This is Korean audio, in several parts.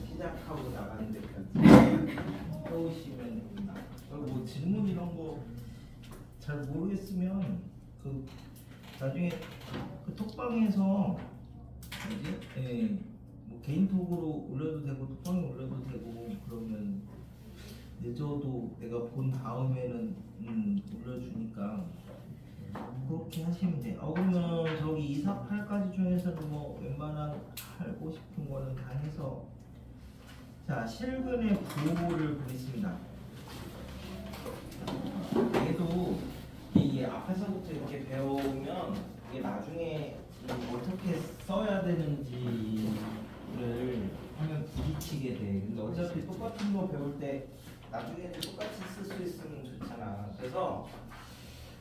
시작하고 나가는데 해오시면 됩니다. 뭐 질문 이런 거 잘 모르겠으면 그 나중에 그 톡방에서 뭐지? 예, 뭐 개인톡으로 올려도 되고 톡방에 올려도 되고 그러면 늦어도 내가 본 다음에는 올려주니까 그렇게 하시면 돼요. 그러면 저기 2, 4, 8까지 중에서는 뭐 웬만한 하고 싶은 거는 다 해서 자 실근의 부호를 그리습니다. 얘도 이게 앞에서부터 이렇게 배우면 이게 나중에 어떻게 써야 되는지를 하면 부딪히게 돼. 근데 어차피 똑같은 거 배울 때 나중에도 똑같이 쓸 수 있으면 좋잖아. 그래서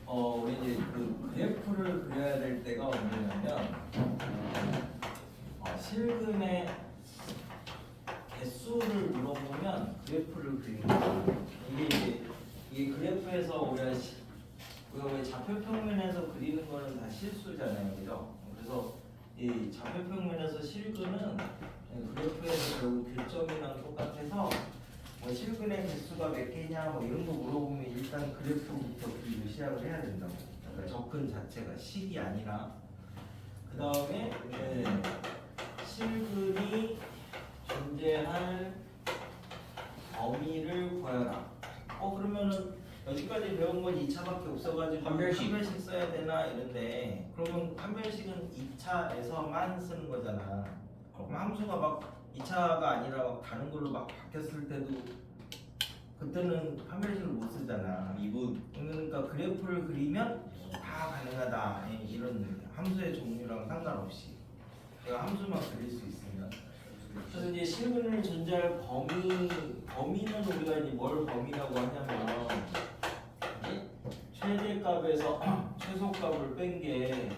우리 이제 그 그래프를 그려야 될 때가 언제냐면 실근의 개수를 물어보면 그래프를 그리는 거야. 이게 그래프에서 우리가 왜 좌표평면에서 그리는 거는 다 실수잖아요, 그죠? 그래서 이 좌표평면에서 실근은 그래프에서 결국 교점이랑 똑같아서 뭐 실근의 개수가 몇 개냐 뭐 이런 거 물어보면 일단 그래프부터 그리고 시작을 해야 된다고. 그러니까 접근 자체가 식이 아니라 그 다음에 실근이 존재할 범위를 구하라. 그러면은 여기까지 배운 건 2차밖에 없어가지고 한 별씩 써야 되나 이런데 그러면 한 별씩은 2차에서만 쓰는 거잖아. 그럼 함수가 막 2차가 아니라 막 다른 걸로 막 바뀌었을 때도 그때는 한 별씩을 못 쓰잖아. 그러니까 그래프를 그리면 다 가능하다. 이런 함수의 종류랑 상관없이 내가 함수만 그릴 수 있으면. 그래서 이제 실근을 존재할 범위는 우리가 이제 뭘 범위라고 하냐면 최대값에서 최소값을 뺀 게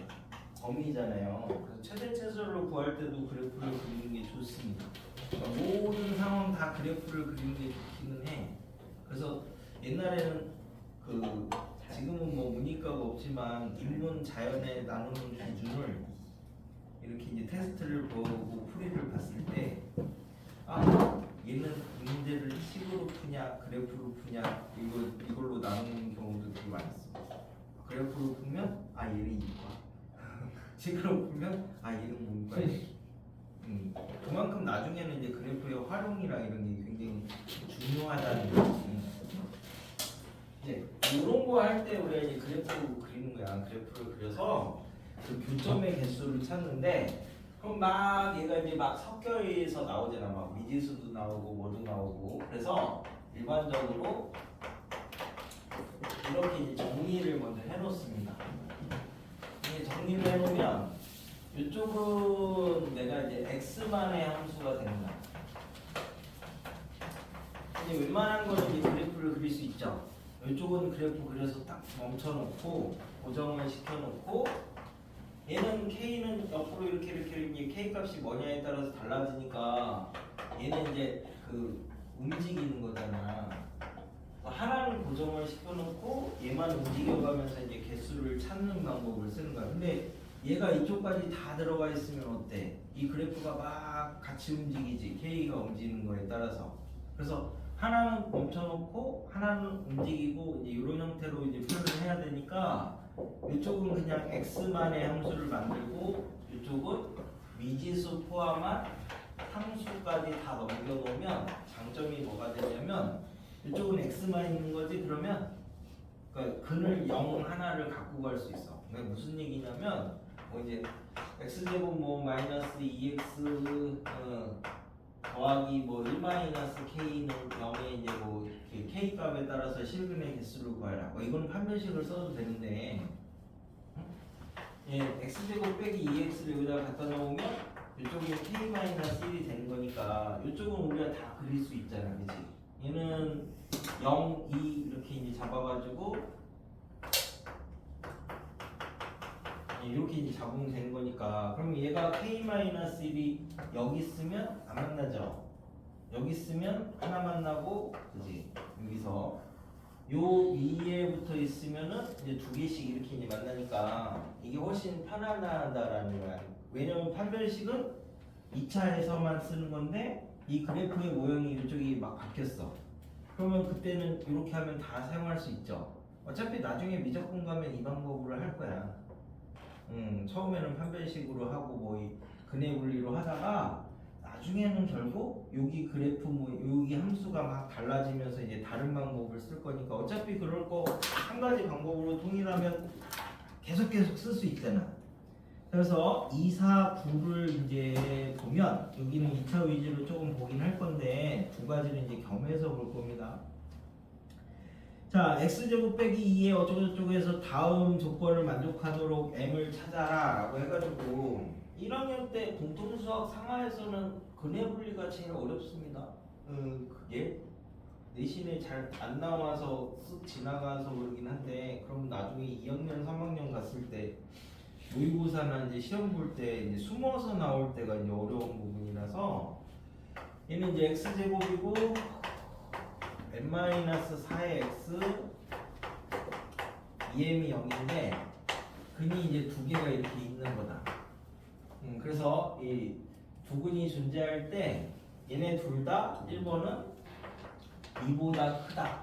범위잖아요. 그래서 최대 최소를 구할 때도 그래프를 그리는 게 좋습니다. 그러니까 모든 상황 다 그래프를 그리는 게 좋기는 해. 그래서 옛날에는 지금은 뭐 문이과가 없지만 인문 자연에 나누는 기준을 이렇게 이제 테스트를 보고 풀이를 봤을 때 얘는 문제를 식으로 푸냐 그래프로 푸냐 이걸로 나누는 경우도 되게 많았어. 그래프로 풀면 얘는 이과 식으로 풀면 얘는 문과야. 그만큼 나중에는 이제 그래프의 활용이랑 이런 게 굉장히 중요하다는 거지. 이제 이런 거 할 때 우리가 이제 그래프를 그리는 거야. 그래프를 그려서 그 교점의 개수를 찾는데 그럼 막 얘가 이제 막 섞여서 나오잖아. 막 미지수도 나오고 뭐도 나오고. 그래서 일반적으로 이렇게 이제 정리를 먼저 해놓습니다. 이게 정리를 해놓으면 이쪽은 내가 이제 x만의 함수가 되는 거야. 이제 웬만한 거는 이제 그래프를 그릴 수 있죠. 이쪽은 그래프 그려서 딱 멈춰놓고 고정을 시켜놓고 얘는 k는 옆으로 이렇게 k 값이 뭐냐에 따라서 달라지니까 얘는 이제 움직이는 거잖아. 하나는 고정을 시켜놓고 얘만 움직여가면서 이제 개수를 찾는 방법을 쓰는 거야. 근데 얘가 이쪽까지 다 들어가 있으면 어때? 이 그래프가 막 같이 움직이지. k가 움직이는 거에 따라서. 그래서 하나는 멈춰놓고 하나는 움직이고 이제 이런 형태로 이제 표현을 해야 되니까 이쪽은 그냥 x만의 함수를 만들고 이쪽은 미지수 포함한 함수까지 다 넘겨놓으면 장점이 뭐가 되냐면 이쪽은 x만 있는 거지. 그러면 그러니까 근을 0 하나를 갖고 갈 수 있어. 그게 무슨 얘기냐면 이제 x제곱 마이너스 2x 더하기 1 마이너스 k는 0에 이제 k 값에 따라서 실근의 개수를 구하라. 이거는 판별식을 써도 되는데 x제곱 빼기 2x를 여기다 갖다 놓으면 이쪽이 k 마이너스 1이 되는 거니까 이쪽은 우리가 다 그릴 수 있잖아, 그치? 얘는 0, 2 이렇게 이제 잡아가지고 이렇게 이제 잡으면 되는 거니까 그럼 얘가 k-1이 여기 있으면 안 만나죠? 여기 있으면 하나 만나고 그지? 여기서 요 위에 붙어 있으면은 이제 두 개씩 이렇게 이제 만나니까 이게 훨씬 편안하다라는 거야. 왜냐면 판별식은 2차에서만 쓰는 건데 이 그래프의 모양이 이쪽이 막 바뀌었어. 그러면 그때는 이렇게 하면 다 사용할 수 있죠. 어차피 나중에 미적분 가면 이 방법으로 할 거야. 처음에는 판별식으로 하고 뭐 이 근해 분리로 하다가 나중에는 결국 여기 그래프 뭐 여기 함수가 막 달라지면서 이제 다른 방법을 쓸 거니까 어차피 그럴 거 한 가지 방법으로 통일하면 계속 쓸 수 있잖아. 그래서 2, 4, 9를 이제 보면 여기는 2차 위주로 조금 보긴 할 건데 두 가지를 이제 겸해서 볼 겁니다. 자, x제곱 빼기 2의 어쩌고저쩌고에서 다음 조건을 만족하도록 m을 찾아라 라고 해가지고 1학년 때 공통수학 상하에서는 근해 분리가 제일 어렵습니다. 그게 내신에 잘 안 나와서 쓱 지나가서 그러긴 한데 그럼 나중에 2학년, 3학년 갔을 때 모의고사나 이제 시험 볼 때 이제 숨어서 나올 때가 이제 어려운 부분이라서 얘는 이제 x제곱이고 n-4의 x 2m이 0인데 근이 이제 두 개가 이렇게 있는 거다. 그래서 이 두 근이 존재할 때 얘네 둘 다 1번은 2보다 크다.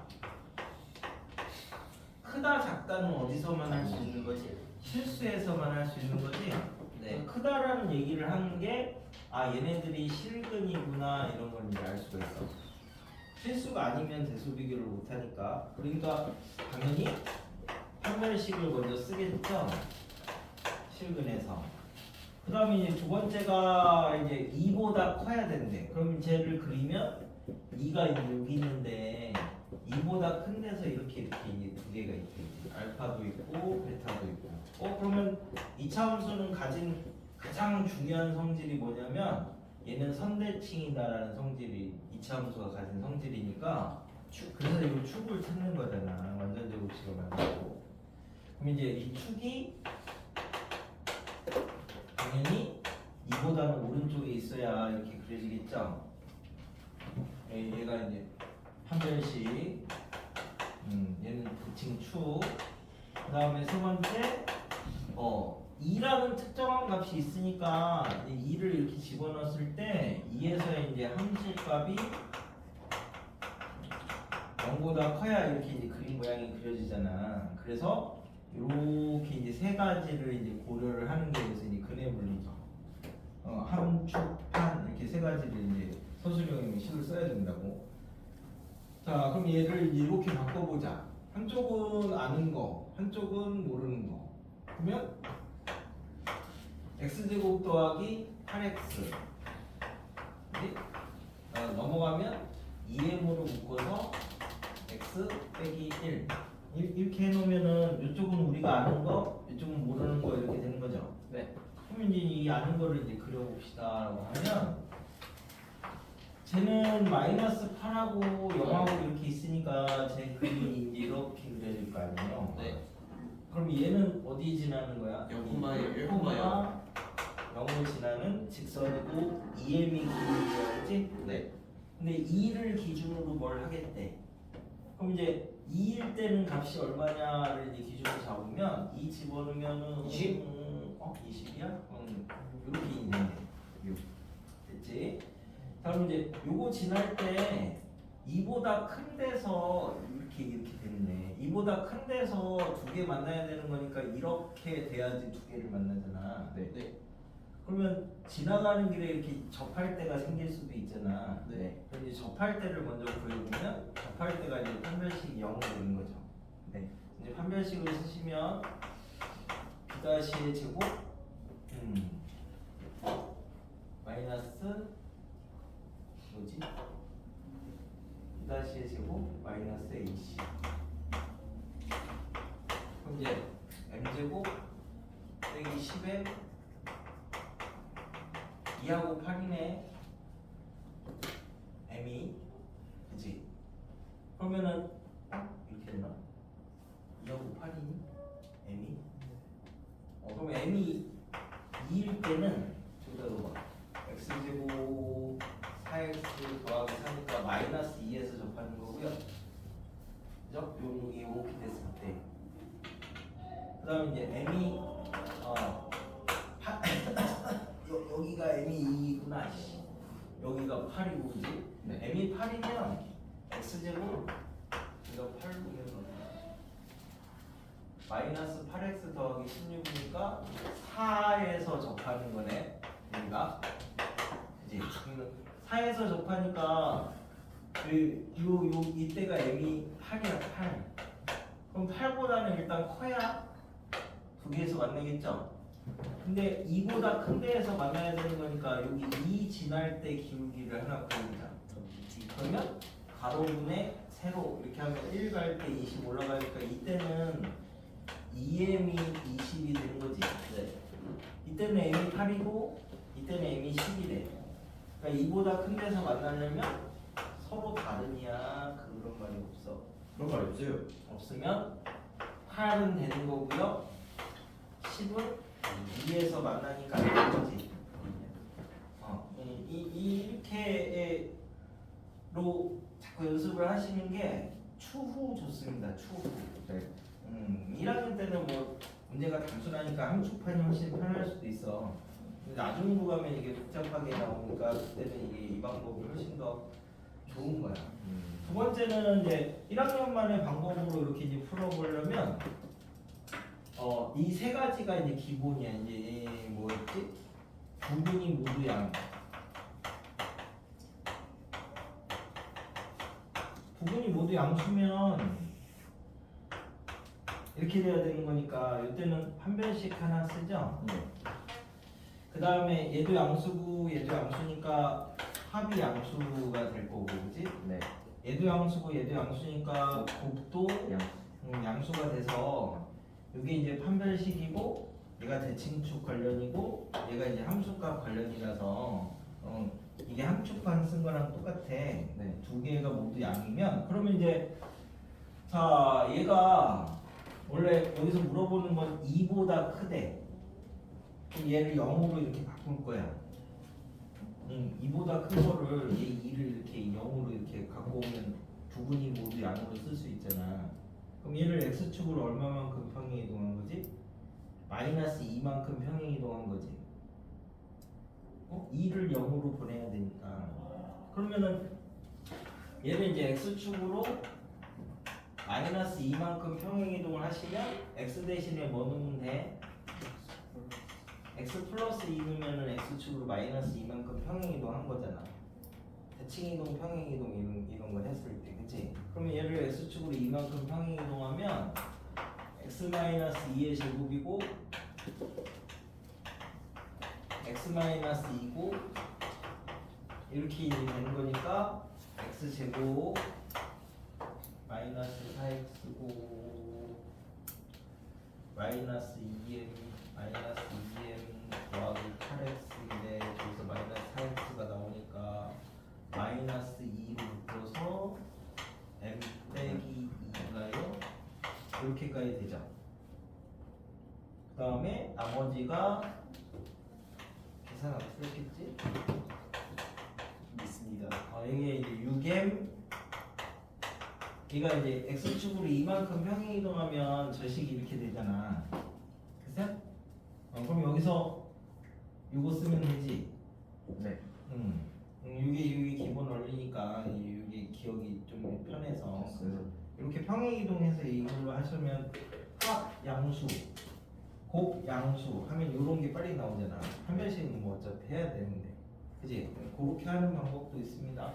크다 작다는 어디서만 할 수 있는 거지? 실수에서만 할 수 있는 거지? 네. 크다라는 얘기를 하는 게 아 얘네들이 실근이구나 이런 걸 이제 알 수가 있어. 실수가 아니면 대수 비교를 못 하니까. 그러니까 당연히 판별식을 먼저 쓰겠죠. 실근에서. 그 다음에 이제 두 번째가 이제 2보다 커야 된대. 그럼 쟤를 그리면 2가 이제 여기 있는데 2보다 큰 데서 이렇게 이제 두 개가 있겠지. 알파도 있고 베타도 있고. 그러면 2차 함수는 가진 가장 중요한 성질이 뭐냐면 얘는 선대칭이다라는 성질이 2차 함수가 가진 성질이니까 그래서 이거 축을 찾는 거잖아. 완전 제곱식을 만들고. 그럼 이제 이 축이 당연히 2보다는 오른쪽에 있어야 이렇게 그려지겠죠. 얘가 이제 판별식, 얘는 부칭 축. 그 다음에 세 번째, 2라는 특정한 값이 있으니까 2를 이렇게 집어넣었을 때 2에서의 이제 함수 값이 0보다 커야 이렇게 이제 그림 모양이 그려지잖아. 그래서 이렇게 이제 세 가지를 이제 고려를 하는 게 그래서 이제 근해 분리죠. 함축판 이렇게 세 가지를 이제 서술형의 식을 써야 된다고. 자, 그럼 얘를 이렇게 바꿔보자. 한쪽은 아는 거, 한쪽은 모르는 거. 그러면 x제곱 더하기 8x 넘어가면 2m으로 묶어서 x 빼기 1 이렇게 해놓으면은 이쪽은 우리가 아는 거, 이쪽은 모르는 거 이렇게 되는 거죠. 네. 그럼 이제 이 아는 거를 이제 그려봅시다라고 하면 쟤는 -8하고 0하고 이렇게 있으니까 쟤 그림이 이제 이렇게 그려질 거 아니에요. 네. 그럼 얘는 어디 지나는 거야? 0,1, 0을 지나는 직선이고 2m이 기준이었지? 네. 근데 2를 기준으로 뭘 하겠대? 그럼 이제 2일 때는 값이 얼마냐를 이제 기준으로 잡으면 2 집어넣으면은 20? 20이야? 이렇게 있네. 됐지? 자, 그럼 이제 요거 지날 때 2보다 큰 데서 이렇게 되는데 2보다 큰 데서 두 개 만나야 되는 거니까 이렇게 돼야지 두 개를 만나잖아. 네. 네. 그러면 지나가는 길에 이렇게 접할 때가 생길 수도 있잖아. 네. 그럼 이제 접할 때를 먼저 구해보면 접할 때가 이제 판별식이 0이 되는 거죠. 네. 이제 판별식을 쓰시면 b-의 제곱 마이너스 뭐지? b-의 제곱 마이너스 ac. 그럼 이제 m제곱 빼기 10에 2하고 8이네. m이 그치? 그러면은 이렇게 되나? 2하고 8이니? m이? 그럼 m이 2일 때는 저기다 넣어봐. x제곱 4x 더하기 4니까 마이너스 2에서 접하는 거고요. 그죠? 이렇게 됐을 때. 그 다음에 이제 m이 여기가 m이 2구나. 여기가 8이고 그지? 네. m이 8이면 x제곱 이거 8구면 마이너스 8x 더하기 16이니까 4에서 접하는 거네. 여기가 그지? 4에서 접하니까 이때가 m이 8이야. 8. 그럼 8보다는 일단 커야 두 개에서 만나겠죠? 근데 2보다 큰 데에서 만나야 되는 거니까 여기 2 지날 때 기울기를 하나 그리자. 그러면 가로분의 세로 이렇게 하면 1 갈 때 20 올라가니까 이때는 2m이 20이 되는 거지. 네. 이때는 m이 8이고 이때는 m이 10이 돼. 그러니까 2보다 큰 데서 만나려면 서로 다르냐 그런 말이 없어. 그런 말 없어요. 없으면 8은 되는 거고요. 10은 2에서 만나니까 안 되는 거지. 이렇게로 자꾸 연습을 하시는 게 추후 좋습니다. 추후. 네. 1학년 때는 뭐 문제가 단순하니까 함축판이 훨씬 편할 수도 있어. 근데 나중 가면 이게 복잡하게 나오니까 그때는 이게 이 방법이 훨씬 더 좋은 거야. 두 번째는 이제 1학년만의 방법으로 이렇게 이제 풀어보려면 이 세 가지가 이제 기본이야. 이제 뭐였지? 부분이 모두 양. 부분이 모두 양수면 이렇게 돼야 되는 거니까 이때는 한 변씩 하나 쓰죠. 네. 그 다음에 얘도 양수고 얘도 양수니까 합이 양수가 될 거고, 그지? 네. 얘도 양수고 얘도 양수니까 곱도 양수가 돼서 이게 이제 판별식이고 얘가 대칭축 관련이고 얘가 이제 함수값 관련이라서 이게 함축판 쓴 거랑 똑같아. 네. 두 개가 모두 양이면 그러면 이제 자 얘가 원래 여기서 물어보는 건 2보다 크대. 그럼 얘를 0으로 이렇게 바꿀 거야. 2보다 큰 거를 얘 2를 이렇게 0으로 이렇게 갖고 오면 부분이 모두 양으로 쓸 수 있잖아. 그럼 얘를 x축으로 얼마만큼 평행 이동한 거지? 마이너스 2만큼 평행 이동한 거지. 2를 0으로 보내야 되니까. 그러면은 얘를 이제 x축으로 마이너스 2만큼 평행 이동을 하시면 x 대신에 뭐 넣으면 돼? x 플러스 2 넣으면은 x축으로 마이너스 2만큼 평행 이동한 거잖아. 대칭 이동, 평행 이동 이런 걸 했을 때, 그치? 그러면 얘를 x축으로 2만큼 평행 이동하면 x 마이너스 2의 제곱이고 x 마이너스 2고 이렇게 되는 거니까 x 제곱 마이너스 4x고 마이너스 2m 마이너스 2m 더하기 8x인데 여기서 마이너스 4x가 나오니까 마이너스 2로 묶어서 m 빼기 2가요? 이렇게까지 되죠. 그 다음에 나머지가 계산 안 쓰겠지? 있습니다. 이게 이제 6m 얘가 이제 x축으로 이만큼 평행 이동하면 저식이 이렇게 되잖아. 그죠? 그럼 여기서 이거 쓰면 되지? 네. 이게 기본 원리니까 이게 기억이 좀 편해서 그래서 이렇게 평행 이동해서 이걸로 하시면 합 양수, 곱 양수 하면 이런 게 빨리 나오잖아. 한 변씩은 뭐 어차피 해야 되는데, 그지? 그렇게 하는 방법도 있습니다.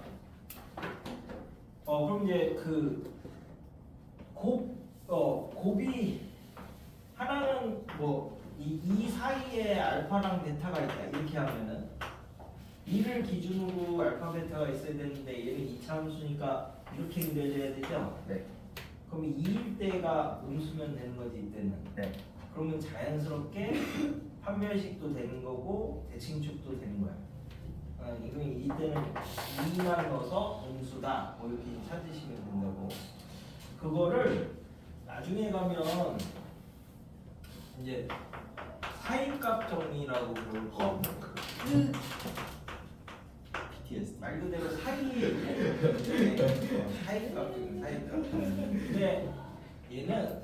그럼 이제 곱이 하나는 뭐 이 사이에 알파랑 베타가 있다 이렇게 하면은 2를 기준으로 알파 베타가 있어야 되는데 얘는 2차 함수니까 이렇게 그려져야 되죠? 네. 그럼 2일 때가 음수면 되는 거지 이때는. 네. 그러면 자연스럽게 판별식도 되는 거고 대칭축도 되는 거야. 이거 이때는 2만 넣어서 음수다 뭐 이렇게 찾으시면 된다고. 그거를 나중에 가면 이제 사이값 정리라고 그러고 BTS 말 그대로 사이에 사이값. 근데 얘는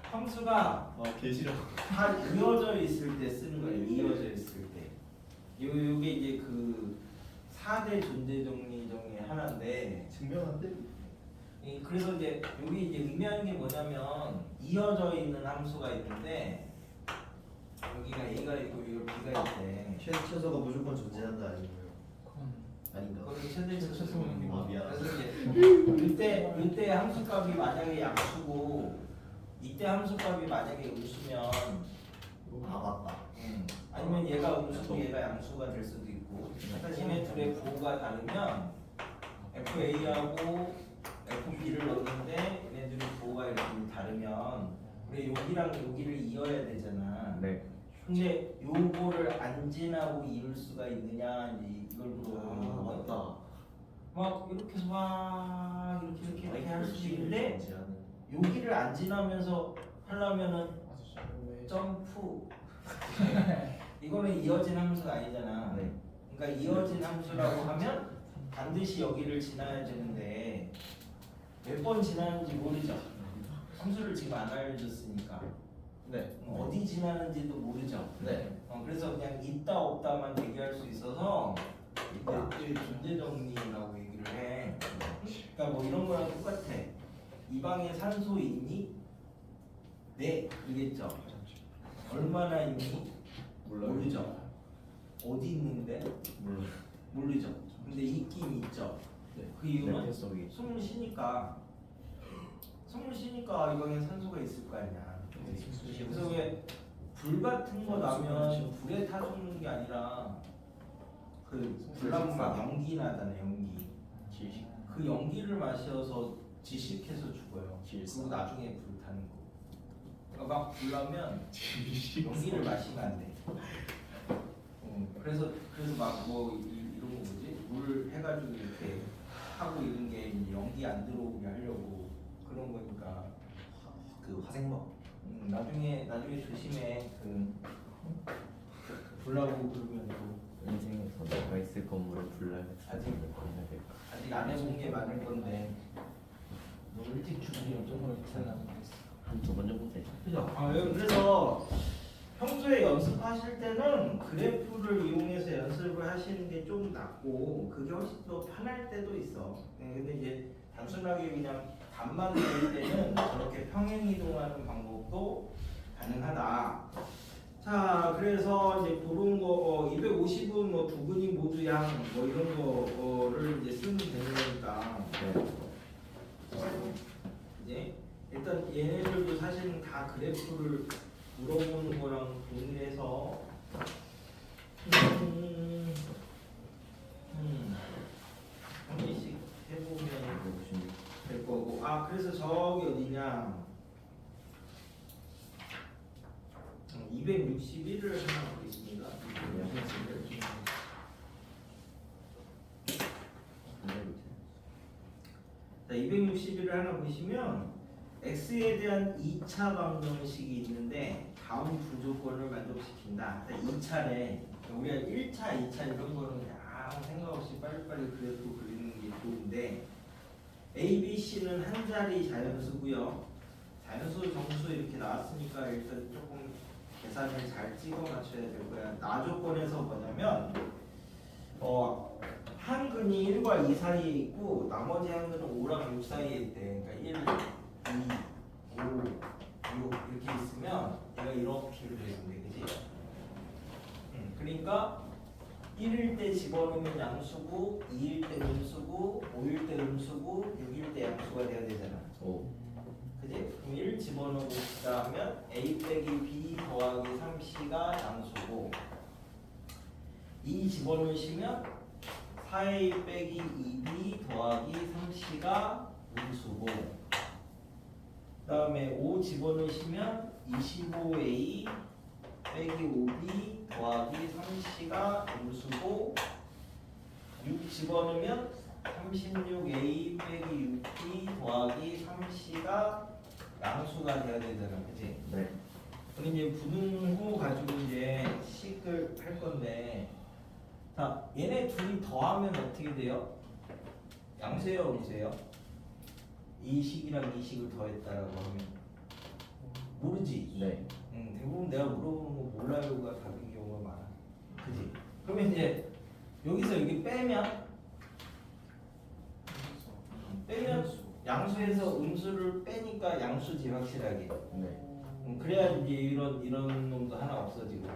함수가 개 싫어. 다 이어져 있을 때 쓰는 거예요. 이어져 있을 때. 요게 이제 그 4대 존재 정리 중에 하나인데 증명한데? 그래서 이제 여기 이제 의미하는 게 뭐냐면 이어져 있는 함수가 있는데 여기가 A가 있고 여기 B가 있대. 최소가 무조건 존재한다 아니고요. 아닌가? 거기 최대 최소. 아 미안. 그래서 이제 이때 함수값이 만약에 양수고 이때 함수값이 만약에 음수면 아 맞다. 아니면 얘가 음수고 얘가 양수가 될 수도 있고 일단 얘네 둘의 부호가 다르면 FA하고 FB를 넣는데 얘네들의 부호가 이렇게 다르면 우리 여기랑 여기를 이어야 되잖아. 네. 근데 요거를 안 지나고 이을 수가 있느냐 이걸 물어보는 아 거거든. 맞다. 막 이렇게 해서 막 이렇게 할 수도 있는데 존재하는. 여기를 안 지나면서 하려면은 점프 이거는 이어진 함수가 아니잖아. 네. 그러니까 이어진 함수라고 하면 반드시 여기를 지나야 되는데 몇 번 지나는지 모르죠. 함수를 지금 안 알려줬으니까 네. 어디 지나는지도 모르죠. 네. 그래서 그냥 있다 없다만 얘기할 수 있어서 이때 존재 정리라고 얘기를 해. 그러니까 뭐 이런 거랑 똑같아. 이 방에 산소 있니? 네, 그러겠죠. 얼마나 있니? 모르죠. 어디 있는데? 모르죠. 근데 있긴 있죠. 네. 그 이유는 네, 속이. 숨을 쉬니까 이 방에 산소가 있을 거 아니야. 그래서 왜 불 같은 거 나면 불에 타 죽는 게 아니라 그 불나면 막 연기 나잖아요. 연기. 질식. 그 연기를 마셔서 지식해서 죽어요. 질소. 그리고 나중에 불 타는 거. 그러니까 막 불나면 연기를 마시면 안 돼. 그래서 막 뭐 이런 거 뭐지? 물 해가지고 이렇게 하고 이런 게 이제 연기 안 들어오게 하려고 그런 거니까. 그 화생방. 나중에 조심해. 불나고 그러면 또 인생에서 내가 있을 건물을 불나면 아직- 건너야 될까? 아직 안 해본 게 많을 건데 너무 일찍 죽으면 좀 귀찮아. 한2번 정도 되죠. 그죠? 그래서 평소에 연습하실 때는 그래프를 이용해서 연습을 하시는 게 좀 낫고 그게 훨씬 더 편할 때도 있어. 근데 이제 단순하게 그냥 답만 낼 때는 저렇게 평행 이동하는 방법도 가능하다. 자, 그래서 이제 그런 거 250은 뭐 두근이 모두 양 뭐 이런 거를 이제 쓰면 되는 거니까. 이제 일단 얘네들도 사실은 다 그래프를 물어보는 거랑 동일해서 한 개씩 해보면 될 거고. 그래서 저기 어디냐 261을 하나 보겠습니다. 261을. 자, 261을 하나 보시면 x에 대한 2차 방정식이 있는데 다음 부조건을 만족시킨다. 2차래. 우리가 1차, 2차 이런 거는 그냥 아무 생각 없이 빨리빨리 그래프 그리는 게 좋은데 A, B, C는 한 자리 자연수고요. 자연수 정수 이렇게 나왔으니까 일단 조금 계산을 잘 찍어 맞춰야 될 거야. 나 조건에서 뭐냐면 한 근이 1과 2 사이에 있고 나머지 한 근은 5랑 6 사이에 있대. 그러니까 1, 2, 5, 6 이렇게 있으면 얘가 이렇게로 되어 있는데, 그지? 그러니까 1일 때 집어넣으면 양수고, 2일 때 음수고, 5일 때 음수고, 6일 때 양수가 돼야 되잖아. 그지? 그럼 1 집어넣읍시다 하면 a 빼기 b 더하기 3c가 양수고 2 집어넣으시면 4a 빼기 2b 더하기 3c가 음수고 그 다음에 5 집어넣으시면 25a 빼기 5b 더하기 3c가 음수고 6 집어넣으면 36a 빼기 6b 더하기 3c가 양수가 돼야 되잖아, 그치? 네. 그럼 이제 분후 가지고 이제 식을 할 건데, 자, 얘네 둘이 더하면 어떻게 돼요? 양수예요, 음수예요? 이 식이랑 이 식을 더했다라고 하면 모르지? 네. 대부분 내가 물어보는 거 몰라요가 답인 경우가 많아, 그치? 그러면 이제 여기서 여기 빼면 양수에서 음수를 빼니까 양수지 확실하게. 네. 그래야 이제 이런 놈도 하나 없어지고.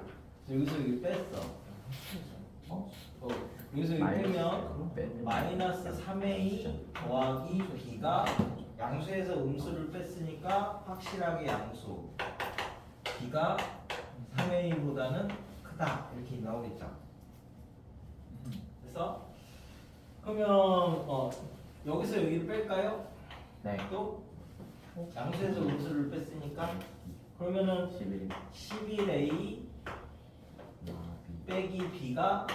그래서 여기서 여기 뺐어. 여기서 여기 빼면 마이너스 3a 더하기 b가 양수에서 음수를 뺐으니까 확실하게 양수. b가 3a보다는 크다 이렇게 나오겠죠. 그래서 그러면 여기서 여기를 뺄까요? 네. 또 양수에서 음수를 뺐으니까 그러면은 11a 빼기 b가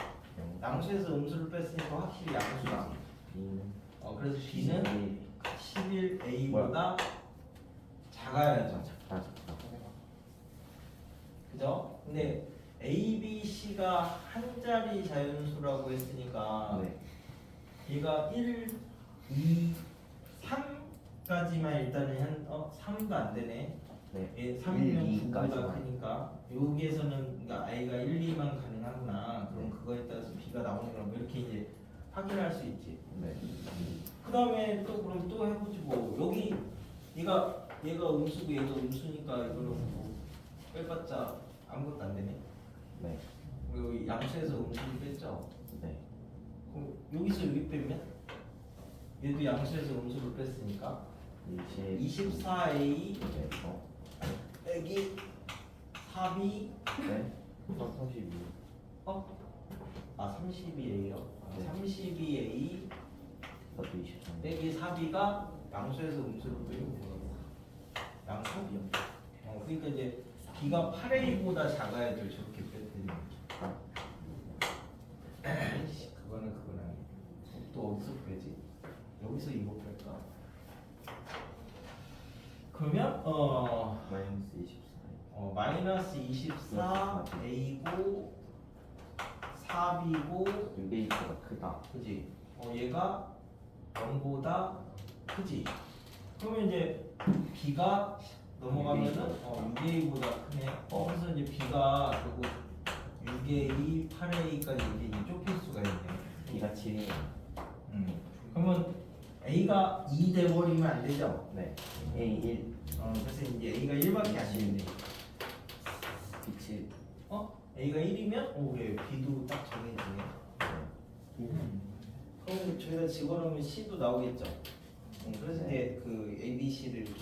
양수에서 음수를 뺐으니까 확실히 양수다. 그래서 b는 11a보다 작아야죠. 그죠? 근데 a, b, c가 한 자리 자연수라고 했으니까 얘가 1, 2, 3까지만 일단은 3도 안 되네. 네. 3이면 9보다 크니까 여기에서는 그러니까 i가 1, 2만 가능하구나. 그럼 그거에 따라서 b가 나오는 거뭐 이렇게 이제 확인할 수 있지. 네. 그 다음에 또 그럼 또 해보지 뭐. 여기 얘가 음수고 얘가 음수니까 이거는 뭐 빼봤자 아무것도 안 되네. 네. 여기 양수에서 음수를 뺐죠. 네. 그럼 여기서 여기 빼면 얘도 양수에서 음수를 뺐으니까 24a 빼기 4b 네. 32. 32a요. 네. 32a 저도 23. 빼기 4b가 양수에서 음수를 빼고 양수비요. 그러니까 이제 b가 8a보다 작아야죠. 저렇게 뺐더니. 그거는 아니고. 또 어디서 빼지? 여기서 이거 뺄까? 그러면 마이너스 24. 마이너스 24a고 4b고 6A보다 크다. 그지? 얘가 0보다 크지? 그러면 이제 b가 넘어가면은 6a보다 크네. 그래서 이제 b가 결국 6a, 8a까지 이제 좁힐 수가 있네. B가 7이에요. 그러면 a가 2 돼버리면 안 되죠? 네. A 1. 그래서 이제 a가 1밖에 안 되는데. B 7. a가 1이면 그래 b도 딱 정해지네. 그럼 저희가 집어넣으면 c도 나오겠죠. 그래서 이제 그 a, b, c를 이렇게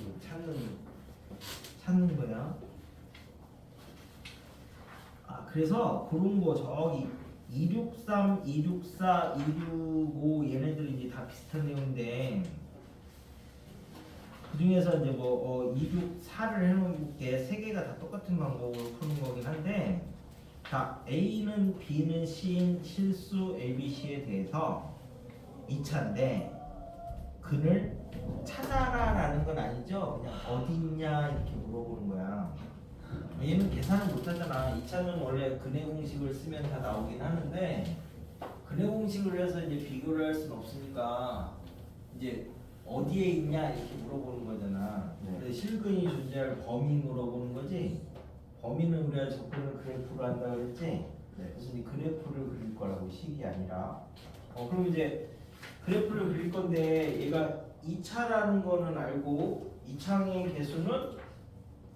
찾는 거야. 그래서 그런 거 저기 263, 264, 265 얘네들이 이제 다 비슷한 내용인데 그 중에서 이제 264를 해놓을게. 세 개가 다 똑같은 방법으로 푸는 거긴 한데, 자 A는 B는 C인 실수 ABC에 대해서 2차인데 근을 찾아라라는 건 아니죠. 그냥 어디 있냐 이렇게 물어보는 거야. 얘는 계산을 못하잖아. 2차는 원래 근의 공식을 쓰면 다 나오긴 하는데 근의 공식을 해서 이제 비교를 할 수는 없으니까 이제 어디에 있냐 이렇게 물어보는 거잖아. 근데 실근이 존재할 범위 물어보는 거지. 범위는 우리가 접근을 그래프로 한다 그랬지. 그래서 이 그래프를 그릴 거라고 식이 아니라. 그럼 이제 그래프를 그릴 건데 얘가 2차라는 거는 알고 2차의 개수는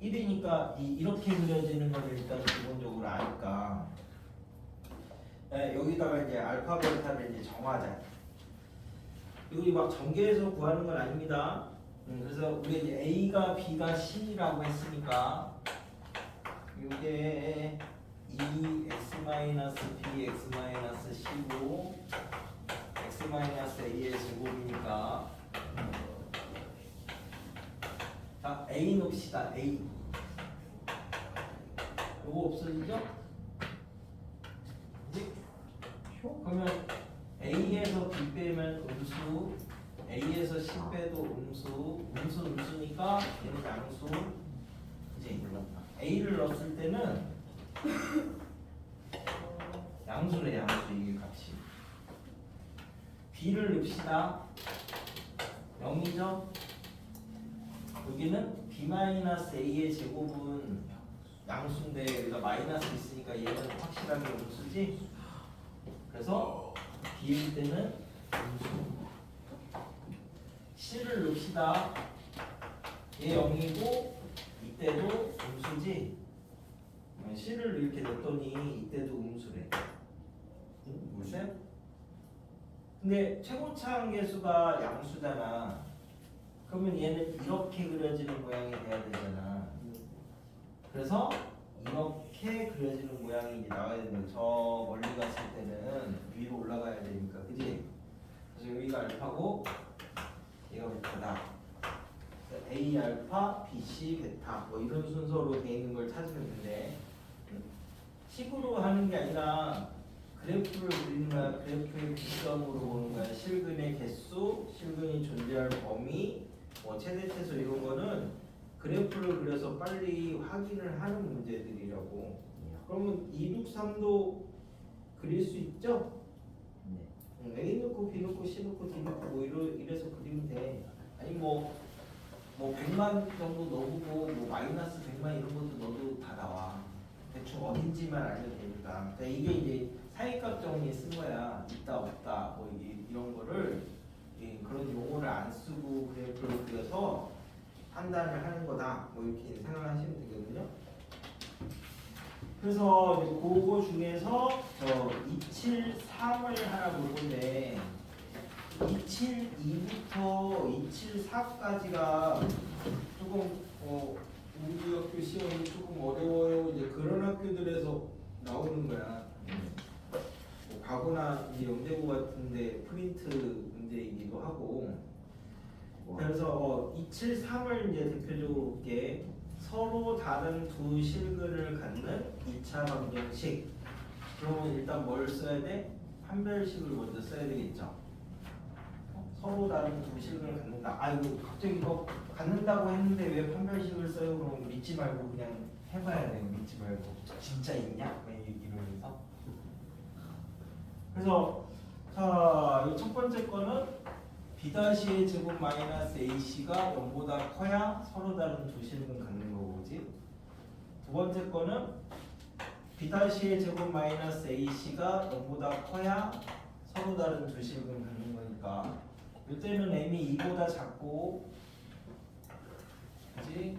1이니까 이렇게 그려지는 걸 일단 기본적으로 아니까 여기다가 이제 알파 베타를 이제 정하자. 여기 막 전개해서 구하는 건 아닙니다. 그래서 우리 이제 A가 B가 C라고 했으니까 이게 2x-b x-c고 x-a의 제곱이니까 자 A 놓읍시다. A 요거 없어지죠? 그치? 그러면 A에서 B 빼면 음수, A에서 C 빼도 음수니까 얘는 양수. 그치? A를 넣었을 때는 양수래. 양수 이게 값이. B를 넣읍시다. 0이죠? 여기는 B-A의 제곱은 양수인데 여기가 마이너스 있으니까 얘는 확실하게 음수지? 그래서 B일 때는 C를 넣읍시다. 얘 0이고 이때도 음수지. C를 이렇게 넣었더니 이때도 음수래. 보세요. 근데 최고차항 계수가 양수잖아. 그러면 얘는 이렇게 그려지는 모양이 돼야 되잖아. 그래서 이렇게 그려지는 모양이 이제 나와야 되는 거야. 저 멀리 갔을 때는 위로 올라가야 되니까, 그지? 그래서 여기가 알파고 얘가 베타다. A 알파, B C 베타 뭐 이런 순서로 돼 있는 걸 찾으면 되는데 식으로 하는 게 아니라 그래프를 그리는 거야. 그래프의 기점으로 보는 거야. 실근의 개수, 실근이 존재할 범위, 뭐 최대 최소 이런 거는 그래프를 그려서 빨리 확인을 하는 문제들이라고. 그러면 2, 6, 3도 그릴 수 있죠? 네. A 넣고 B 넣고 C 넣고 D 넣고 뭐 이래서 그리면 돼. 아니 뭐 100만 정도 넣어보고 뭐 마이너스 100만 이런 것도 넣어도 다 나와. 대충 어딘지만 알면 되니까. 그러니까 이게 이제 사이값 정리에 쓴 거야. 있다 없다 뭐 이런 거를 그런 용어를 안 쓰고 그래프를 그려서 판단을 하는 거다. 뭐 이렇게 생각하시면 되거든요. 그래서 이제 그거 중에서 저 273을 하나 볼 건데 272부터 274까지가 조금 우리 학교 시험이 조금 어려워요. 이제 그런 학교들에서 나오는 거야. 뭐 가구나 이제 영재고 같은데 프린트 문제이기도 하고. 그래서 273을 이제 대표적으로 볼게. 서로 다른 두 실근을 갖는 2차 방정식. 그러면 일단 뭘 써야 돼? 판별식을 먼저 써야 되겠죠. 서로 다른 두 실근을 갖는다. 아 이거 갑자기 이거 갖는다고 했는데 왜 판별식을 써요? 그럼 믿지 말고 그냥 해봐야 돼요. 믿지 말고 진짜 있냐? 이러면서. 그래서 자, 이 첫 번째 거는 B-의 제곱 마이너스 AC가 0보다 커야 서로 다른 두 실근 갖는 거고지. 두 번째 거는 B-의 제곱 마이너스 AC가 0보다 커야 서로 다른 두 실근 갖는 거니까 이때는 m이 2보다 작고, 그지?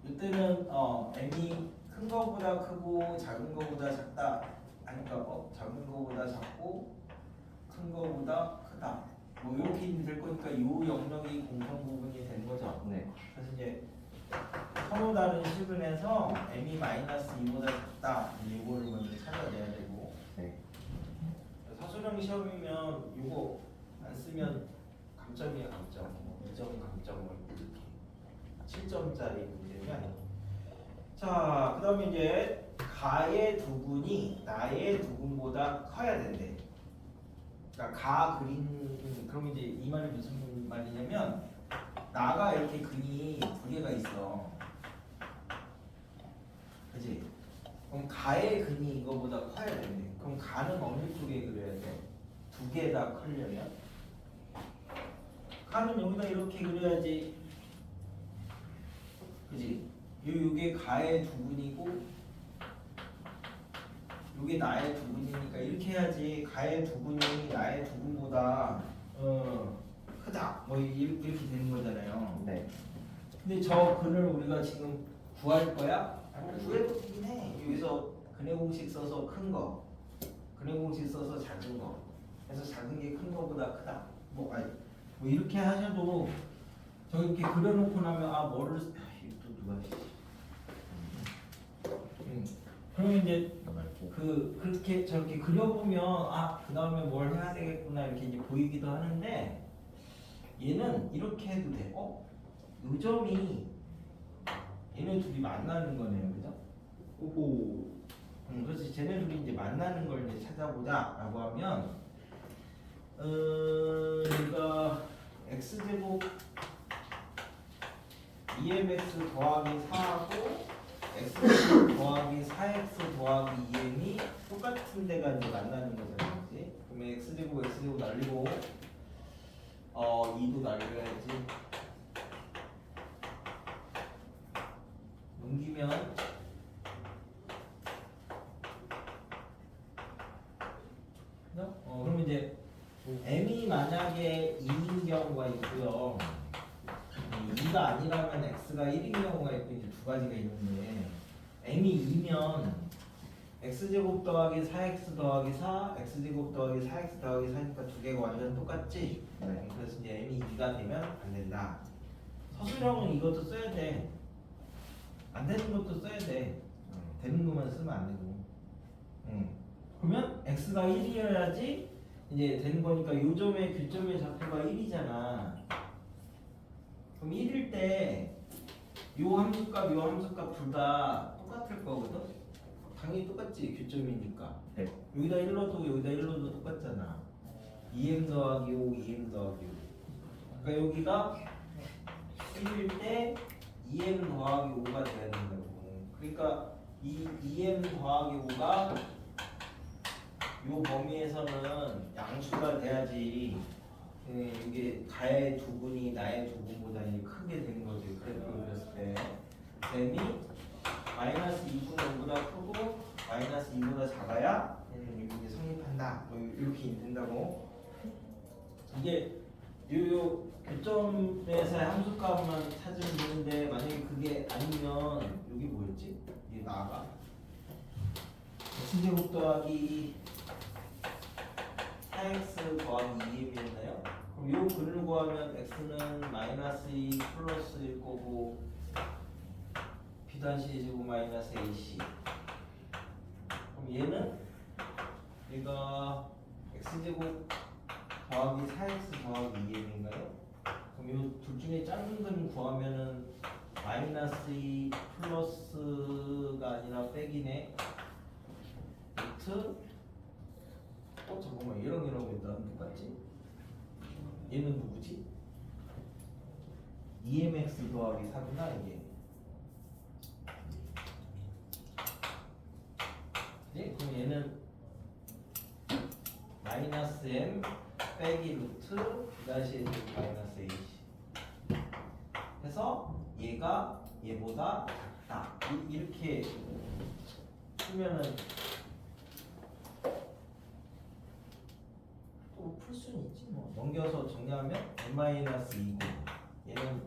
이때는 m이 큰 거보다 크고 작은 거보다 작다. 아니까 작은 거보다 작고 큰 거보다 크다. 뭐 이렇게 될 거니까 이 영역이 공통 부분이 된 거죠. 네. 그래서 이제 서로 다른 실근에서 m이 마이너스 2보다 작다. 이거를 먼저 찾아내야 되고. 네. 사소령 시험이면 이거 안 쓰면 감점이야 감점. 2점 감점 뭐 이렇게 7점짜리 문제는 아니고. 자, 그다음에 이제 가의 두근이 나의 두근보다 커야 된대. 그러니까 가 그린 그럼 이제 이 말이 무슨 말이냐면 나가 이렇게 근이 두 개가 있어. 그지? 그럼 가의 근이 이거보다 커야 된대. 그럼 가는 어느 쪽에 그려야 돼? 두 개 다 크려면? 가는 여기다 이렇게 그려야지. 그지? 요게 가의 두근이고 요게 나의 두근이니까 이렇게 해야지. 가의 두근이 나의 두근보다 크다. 뭐 이렇게 되는 거잖아요. 네. 근데 저 근을 우리가 지금 구할 거야? 아니 구해도 되긴 해. 여기서 근의 공식 써서 큰 거, 근의 공식 써서 작은 거. 그래서 작은 게 큰 거보다 크다. 뭐 이렇게 하셔도 저 이렇게 그려놓고 나면 뭐를 또 누가 그러면 이제 그렇게 저렇게 그려보면 그 다음에 뭘 해야 되겠구나 이렇게 이제 보이기도 하는데 얘는 이렇게 해도 돼. 요 점이 얘네 둘이 만나는 거네요, 그죠? 오호. 그래서 쟤네 둘이 이제 만나는 걸 이제 찾아보자라고 하면 얘가 x제곱 2mx 더하기 4하고 x 더하기 4x 더하기 2m이 똑같은 데가 이제 만나는 거잖아요, 그지? 그러면 x제곱 날리고 2도 날려야지. 넘기면 그죠? 그러면 이제 m이 만약에 2인 경우가 있고요. 2가 아니라면 x가 1인 경우가 있고 이제 두 가지가 있는데 m이 2면 x제곱 더하기 4x 더하기 4, x제곱 더하기 4x 더하기 4니까 두 개가 완전 똑같지? 네. 그래서 이제 m이 2가 되면 안 된다. 서술형은 이것도 써야 돼. 안 되는 것도 써야 돼. 되는 것만 쓰면 안 되고. 그러면 x가 1이어야지 이제 되는 거니까 요점의 교점의 좌표가 1이잖아. 그럼 1일 때 요 함수값 요 함수값 둘 다 똑같을 거거든. 당연히 똑같지 교점이니까. 네. 여기다 1로도 여기다 1로도 똑같잖아. 2m 더하기 5, 2m 더하기 5. 그러니까 여기가 1일 때 2m 더하기 5가 돼야 된다고. 그러니까 이 2m 더하기 5가 요 범위에서는 양수가 돼야지. 이게 가의 두 분이 나의 두 분보다 이제 크게 되는 거지. 그래프를 그렸을 때 셈이 마이너스 2분의 5보다 크고 마이너스 2보다 작아야 이게 성립한다. 뭐 이렇게 된다고. 이게 요 교점에서의 함수값만 찾으면 되는데 만약에 그게 아니면 여기 뭐였지? 이게 나가 x제곱 더하기 4x 더하기 2m이었나요? 그럼 요 근을 구하면 x는 마이너스 2 플러스일 거고 b-의 제곱 마이너스 ac. 그럼 얘는 얘가 x제곱 더하기 4x 더하기 2m인가요? 그럼 요 둘 중에 작은 근 구하면은 마이너스 2 플러스가 아니라 빼기네. 루트 잠깐만 얘랑 나는 똑같지? 얘는 누구지? EMX 더하기 4구나 이게. 네? 그럼 얘는 마이너스 M 빼기 루트 다시 마이너스 AC 해서 얘가 얘보다 작다. 이렇게 쓰면은 또 풀 수는 있지 뭐. 넘겨서 정리하면 n-2고 얘는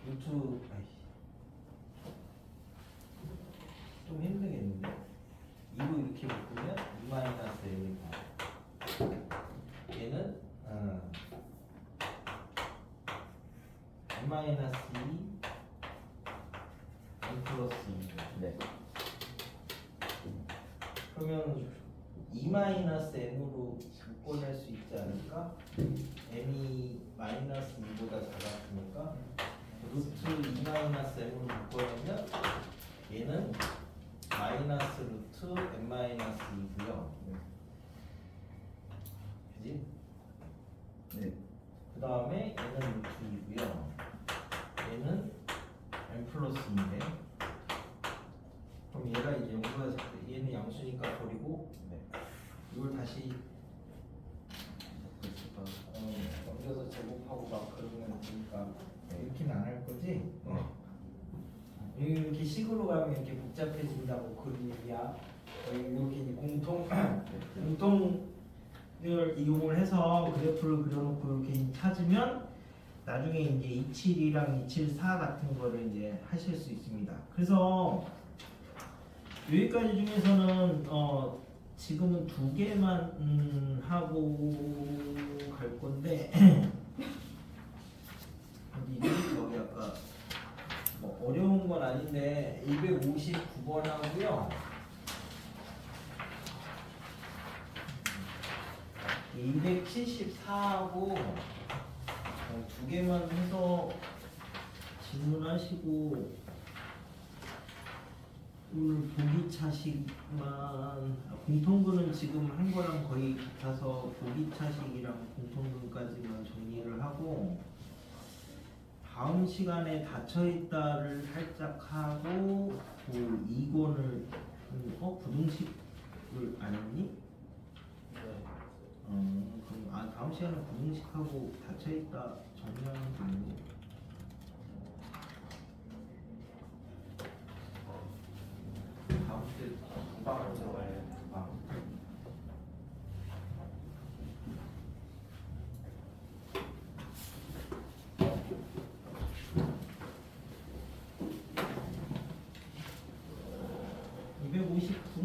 루트 좀 힘들겠는데 2로 이렇게 묶으면 2-1이고 얘는 n-2 n 플러스 2. 네. 그러면 2-n으로 바꿔낼 수 있지 않을까? n이 마이너스 2보다 작았으니까 루트 2-n으로 바꿔내면 얘는 마이너스 루트 n-2고요. 그지? 네. 그 다음에 얘는 루트 2고요. 얘는 n 플러스 2인데 그럼 얘가 이제 0보다 작다. 얘는 양수니까 버리고 이걸 다시 넘겨서 제곱하고 막 그러면 되니까 이렇게는 안 할 거지? 이렇게 식으로 가면 이렇게 복잡해진다고 그런 얘기야. 이렇게 이제 공통을 이용을 해서 그래프를 그려놓고 이렇게 찾으면 나중에 이제 272랑 274 같은 거를 이제 하실 수 있습니다. 그래서 여기까지 중에서는 지금은 두 개만 하고 갈 건데 여기 아까 뭐 어려운 건 아닌데 259번 하고요. 274하고 두 개만 해서 질문하시고 오늘 보기 차식만 공통근은 지금 한 거랑 거의 같아서 보기 차식이랑 공통근까지만 정리를 하고 다음 시간에 닫혀있다를 살짝 하고 그 2권을 부등식을 안 했니? 그럼 다음 시간에 부등식하고 닫혀있다 정리하면 되는데 다음 주에 금방 안 들어가요.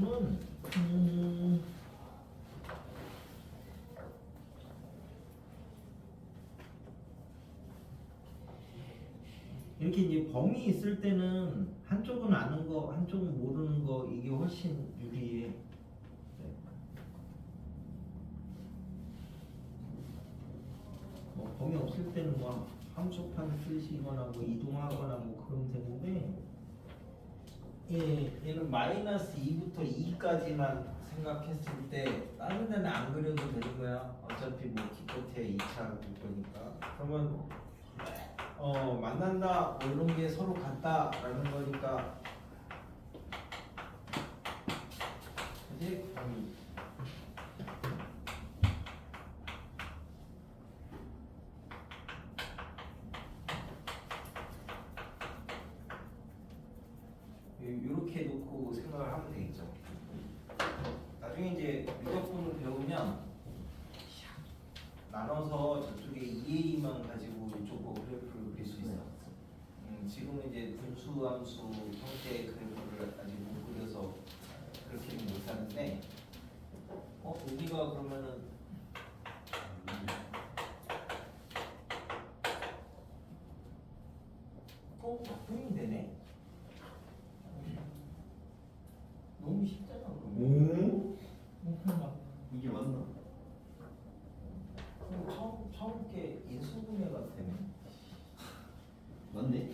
그래프는 이렇게 이제 범위 있을 때는 한쪽은 아는 거, 한쪽은 모르는 거 이게 훨씬 유리해. 뭐 범위 없을 때는 뭐 함수판 쓰시거나 뭐 이동하거나 뭐 그러면 되는데 얘는 마이너스 2부터 2까지만 생각했을 때 다른 데는 안 그려도 되는 거야. 어차피 뭐 기껏해 2차 볼 거니까. 그러면 만난다 뭐 이런 게 서로 같다라는 거니까 그지? 이렇게 놓고 생각을 하면 되겠죠. 나중에 이제 미적분을 배우면 나눠서 저쪽에 EA만 가지고 이쪽 그래프를 그릴 수 있어. 지금은 이제 분수함수 형태의 그래프를 아직 못 그려서 그렇게는 못하는데 여기가 그러면은 막분이 되네. 너무 쉽잖아 그러면. 이게 맞나? 처음 게 인수분해 같다네. 맞네.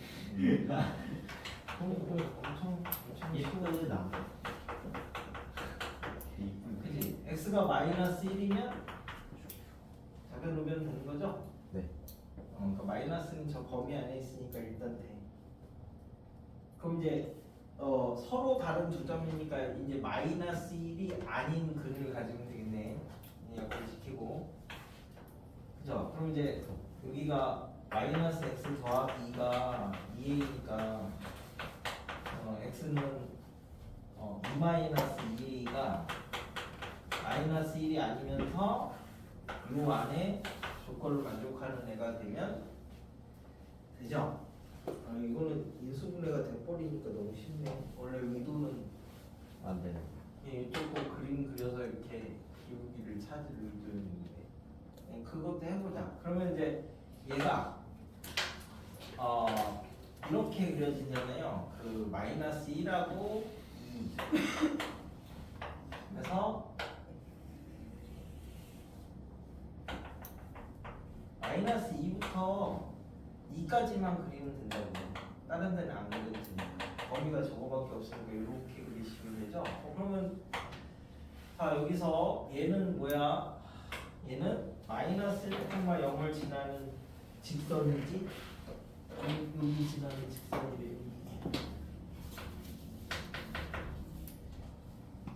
엄청 예쁘거든 나. 그지? x가 마이너스 1이면 답변 오면 되는 거죠? 네. 그러니까 마이너스는 저 범위 안에 있으니까 일단 돼. 그럼 이제 서로 다른 두 점이니까 이제 마이너스 1이 아닌 근을 가지면 되겠네. 약간 지키고. 그죠? 그럼 이제 여기가 마이너스 x 더하기 2가 2a니까 x는 2 마이너스 2a가 마이너스 1이 아니면서 요 안에 조건을 만족하는 애가 되면 되죠? 이거는 인수분해가 돼버리니까 너무 쉽네. 원래 의도는 안 되네. 이쪽 거 그림 그려서 이렇게 기울기를 찾을 의도였는데 그것도 해보자. 그러면 이제 얘가 이렇게 그려지잖아요. 그 마이너스 1하고 2. 그래서 마이너스 2부터 2까지만 그리면 된다고. 다른 데는 안 그려도 되니까. 범위가 저거밖에 없으니까 이렇게 그리시면 되죠. 그러면 자 여기서 얘는 뭐야? 얘는 마이너스 1,0을 지나는 직선이지? 여기 지나는 직선이래.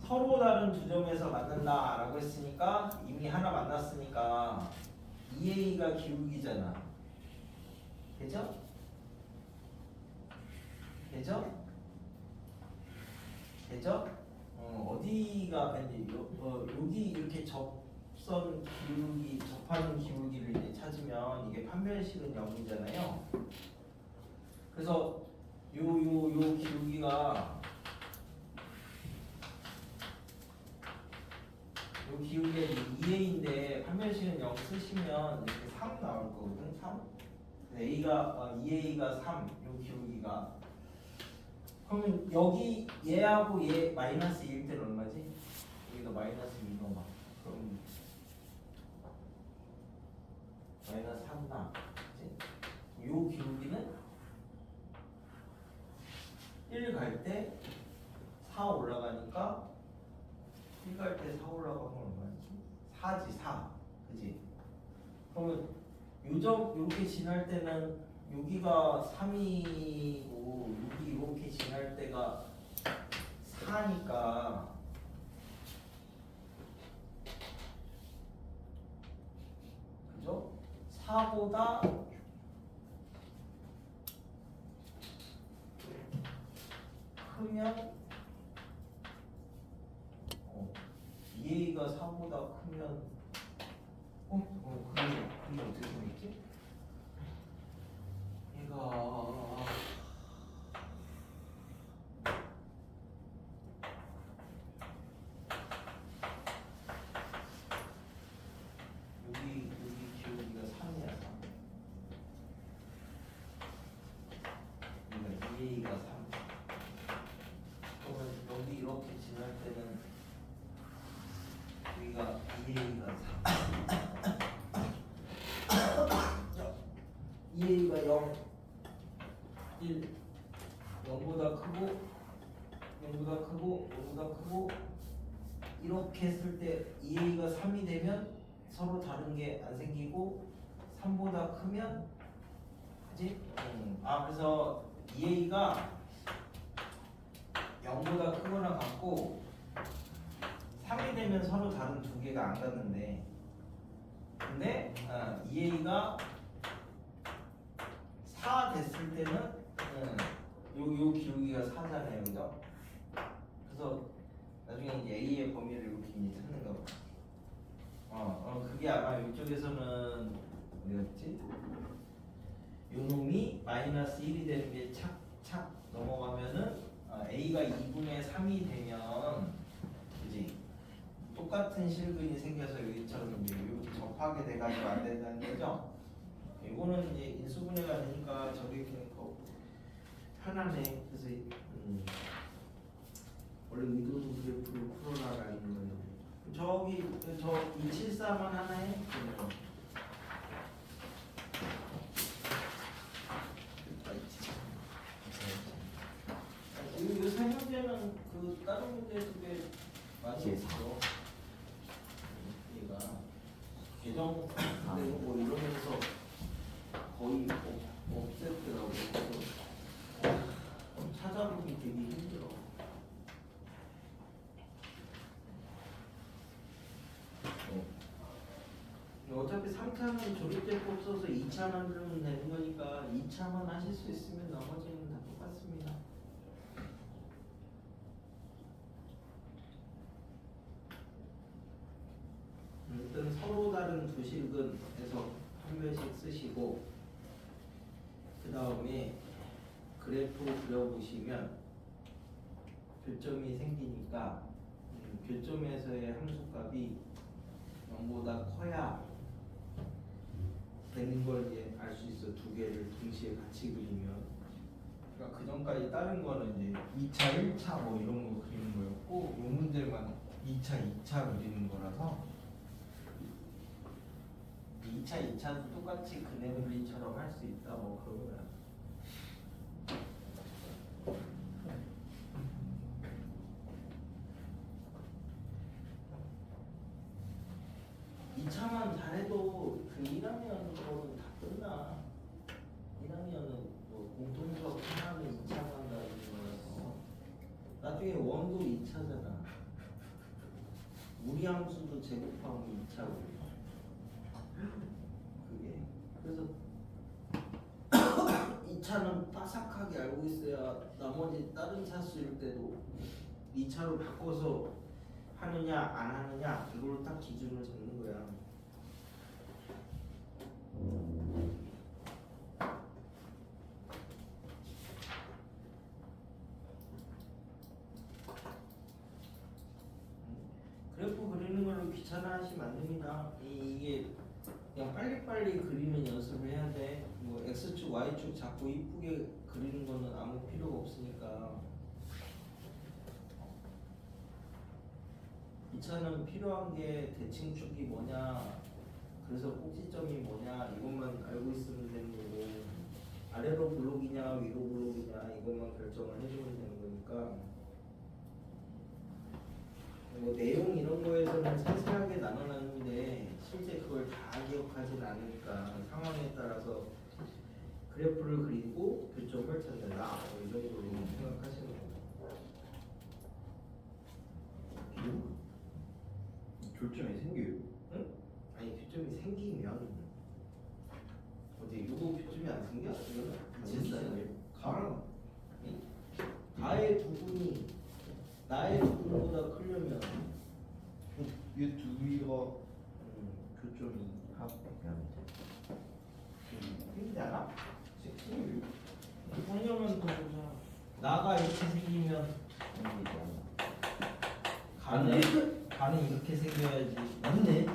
서로 다른 두 점에서 만난다 라고 했으니까 이미 하나 만났으니까 2a가 기울기잖아. 되죠? 되죠? 되죠? 어디가 이제 여기 이렇게 접선 기울기 접하는 기울기를 이제 찾으면 이게 판별식은 0이잖아요. 그래서 요 기울기가 요 기울기가 2a인데 판별식은 0 쓰시면 이렇게 3 나올 거거든. 3. a가 2a가 3. 요 기울기가 그러면 여기 얘하고 얘 마이너스 2일 때는 얼마지? 여기가 마이너스 2가 막 그럼 마이너스 3나 그치? 요 기울기는 1 갈 때 4 올라가니까 1 갈 때 4 올라가면 얼마지? 4지 4 그치? 그러면 요점 이렇게 지날 때는 여기가 3이고 여기 이렇게 지날 때가 4니까 그죠? 4보다 크면 2a가 4보다 크면 그게 어떻게 되겠지? 얘가 2a가 3. 그러면 여기 이렇게 지날 때는 여기가 2a가 3. 2a가 0, 1, 0보다 크고 0보다 크고 0보다 크고 이렇게 했을 때 2a가 3이 되면 서로 다른 게 안 생기고 3보다 크면 그지? 그래서 2a가 0보다 크거나 같고 3이 되면 서로 다른 두 개가 안 같는데 근데 2a가 4 됐을 때는 요 기울기가 4잖아요, 그죠? 그래서 나중에 이제 a의 범위를 이렇게 이제 찾는 거. 그게 아마 이쪽에서는 어디였지? 요 놈이 마이너스 1이 되는 게 착착 넘어가면은 a가 2분의 3이 되면 그지? 똑같은 실근이 생겨서 여기처럼 이제 이렇게 접하게 돼가지고 안 된다는 거죠? 이거는 이제 인수분해가 되니까 저기 그냥 편하네. 그래서 원래 의도도 그래프를 풀어나가는 거예요. 저기 저 274만 하나에 요새 문제는 그 다른 문제 속에 많이 있어. 얘가 계정되고 뭐 이러면서 거의 없앴더라고. 그래서 찾아보기 되게 힘들어. 어차피 3차는 조립제법 써서 2차만 들으면 되는 거니까 2차만 하실 수 있으면 나머지는 다 똑같습니다. 일단 서로 다른 두 실근에서 한 변씩 쓰시고 그 다음에 그래프 그려보시면 교점이 생기니까 교점에서의 함수값이 0보다 커야 되는 걸 이제 알 수 있어. 두 개를 동시에 같이 그리면. 그러니까 그 전까지 다른 거는 이제 2차, 1차 뭐 이런 거 그리는 거였고 이 문제만 2차, 2차 그리는 거라서 2차, 2차도 똑같이 그네블리처럼 할 수 있다 뭐 그런 거야. 2차만 잘해도 그 1학년 거는 다 끝나. 1학년은 뭐 공통수업 하나는 2차만 가는 거라서 나중에 원도 2차잖아. 무리함수도 제곱하면 2차고 그게 그래서 2차는 빠삭하게 알고 있어야 나머지 다른 차수일 때도 2차로 바꿔서 하느냐 안 하느냐 이걸로 딱 기준을 잡는 거야. 그래프 그리는 걸로 귀찮아하시면 안 됩니다. 이게 그냥 빨리빨리 그리는 연습을 해야 돼. 뭐 X축, Y축 자꾸 이쁘게 그리는 거는 아무 필요가 없으니까. 2차는 필요한 게 대칭축이 뭐냐, 그래서 꼭지점이 뭐냐 이것만 알고 있으면 되는 거고, 아래로 블록이냐 위로 블록이냐 이것만 결정을 해주면 되는 거니까. 뭐 내용 이런 거에서는 세세하게 나눠놨는데 실제 그걸 다 기억하진 않으니까 상황에 따라서 그래프를 그리고 교점을 찾는다 뭐 이 정도로 생각하시는 거예요. 교점이 생겨요? 응? 아니 교점이 생기면 어디 요거 교점이 안 생겨? 이거는 진짜요? 가랑 나의 두분이 나의 두분보다 크려면 이두 위가 교점이 합백하면 힘들지 않아? 상념은 더 보자. 나가 이렇게 생기면 가는 이렇게 생겨야지. 맞네.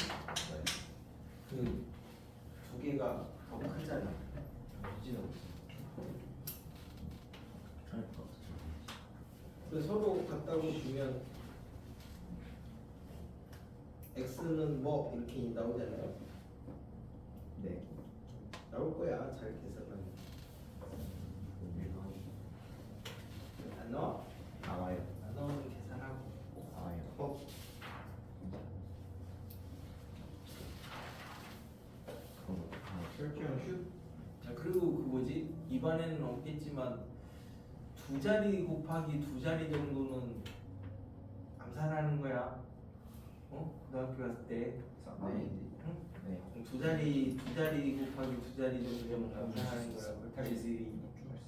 그 두 개가 더 크잖아. 그지? 그래서 서로 같다고 주면 x는 뭐 이렇게 나오잖아요. 네. 나올 거야. 잘 계산하면. 안 나와? 나와요. 안 나오면 계산하고. 나와요. 어? 설정 슛. 자, 그리고 그 뭐지? 입안에는 없겠지만 두 자리 곱하기 두 자리 정도는 암산하는 거야. 어? 고등학교 갔을 때. 네. 응? 네. 그럼 두 자리 곱하기 두 자리 정도는 암산하는 거야. 그렇게 일일이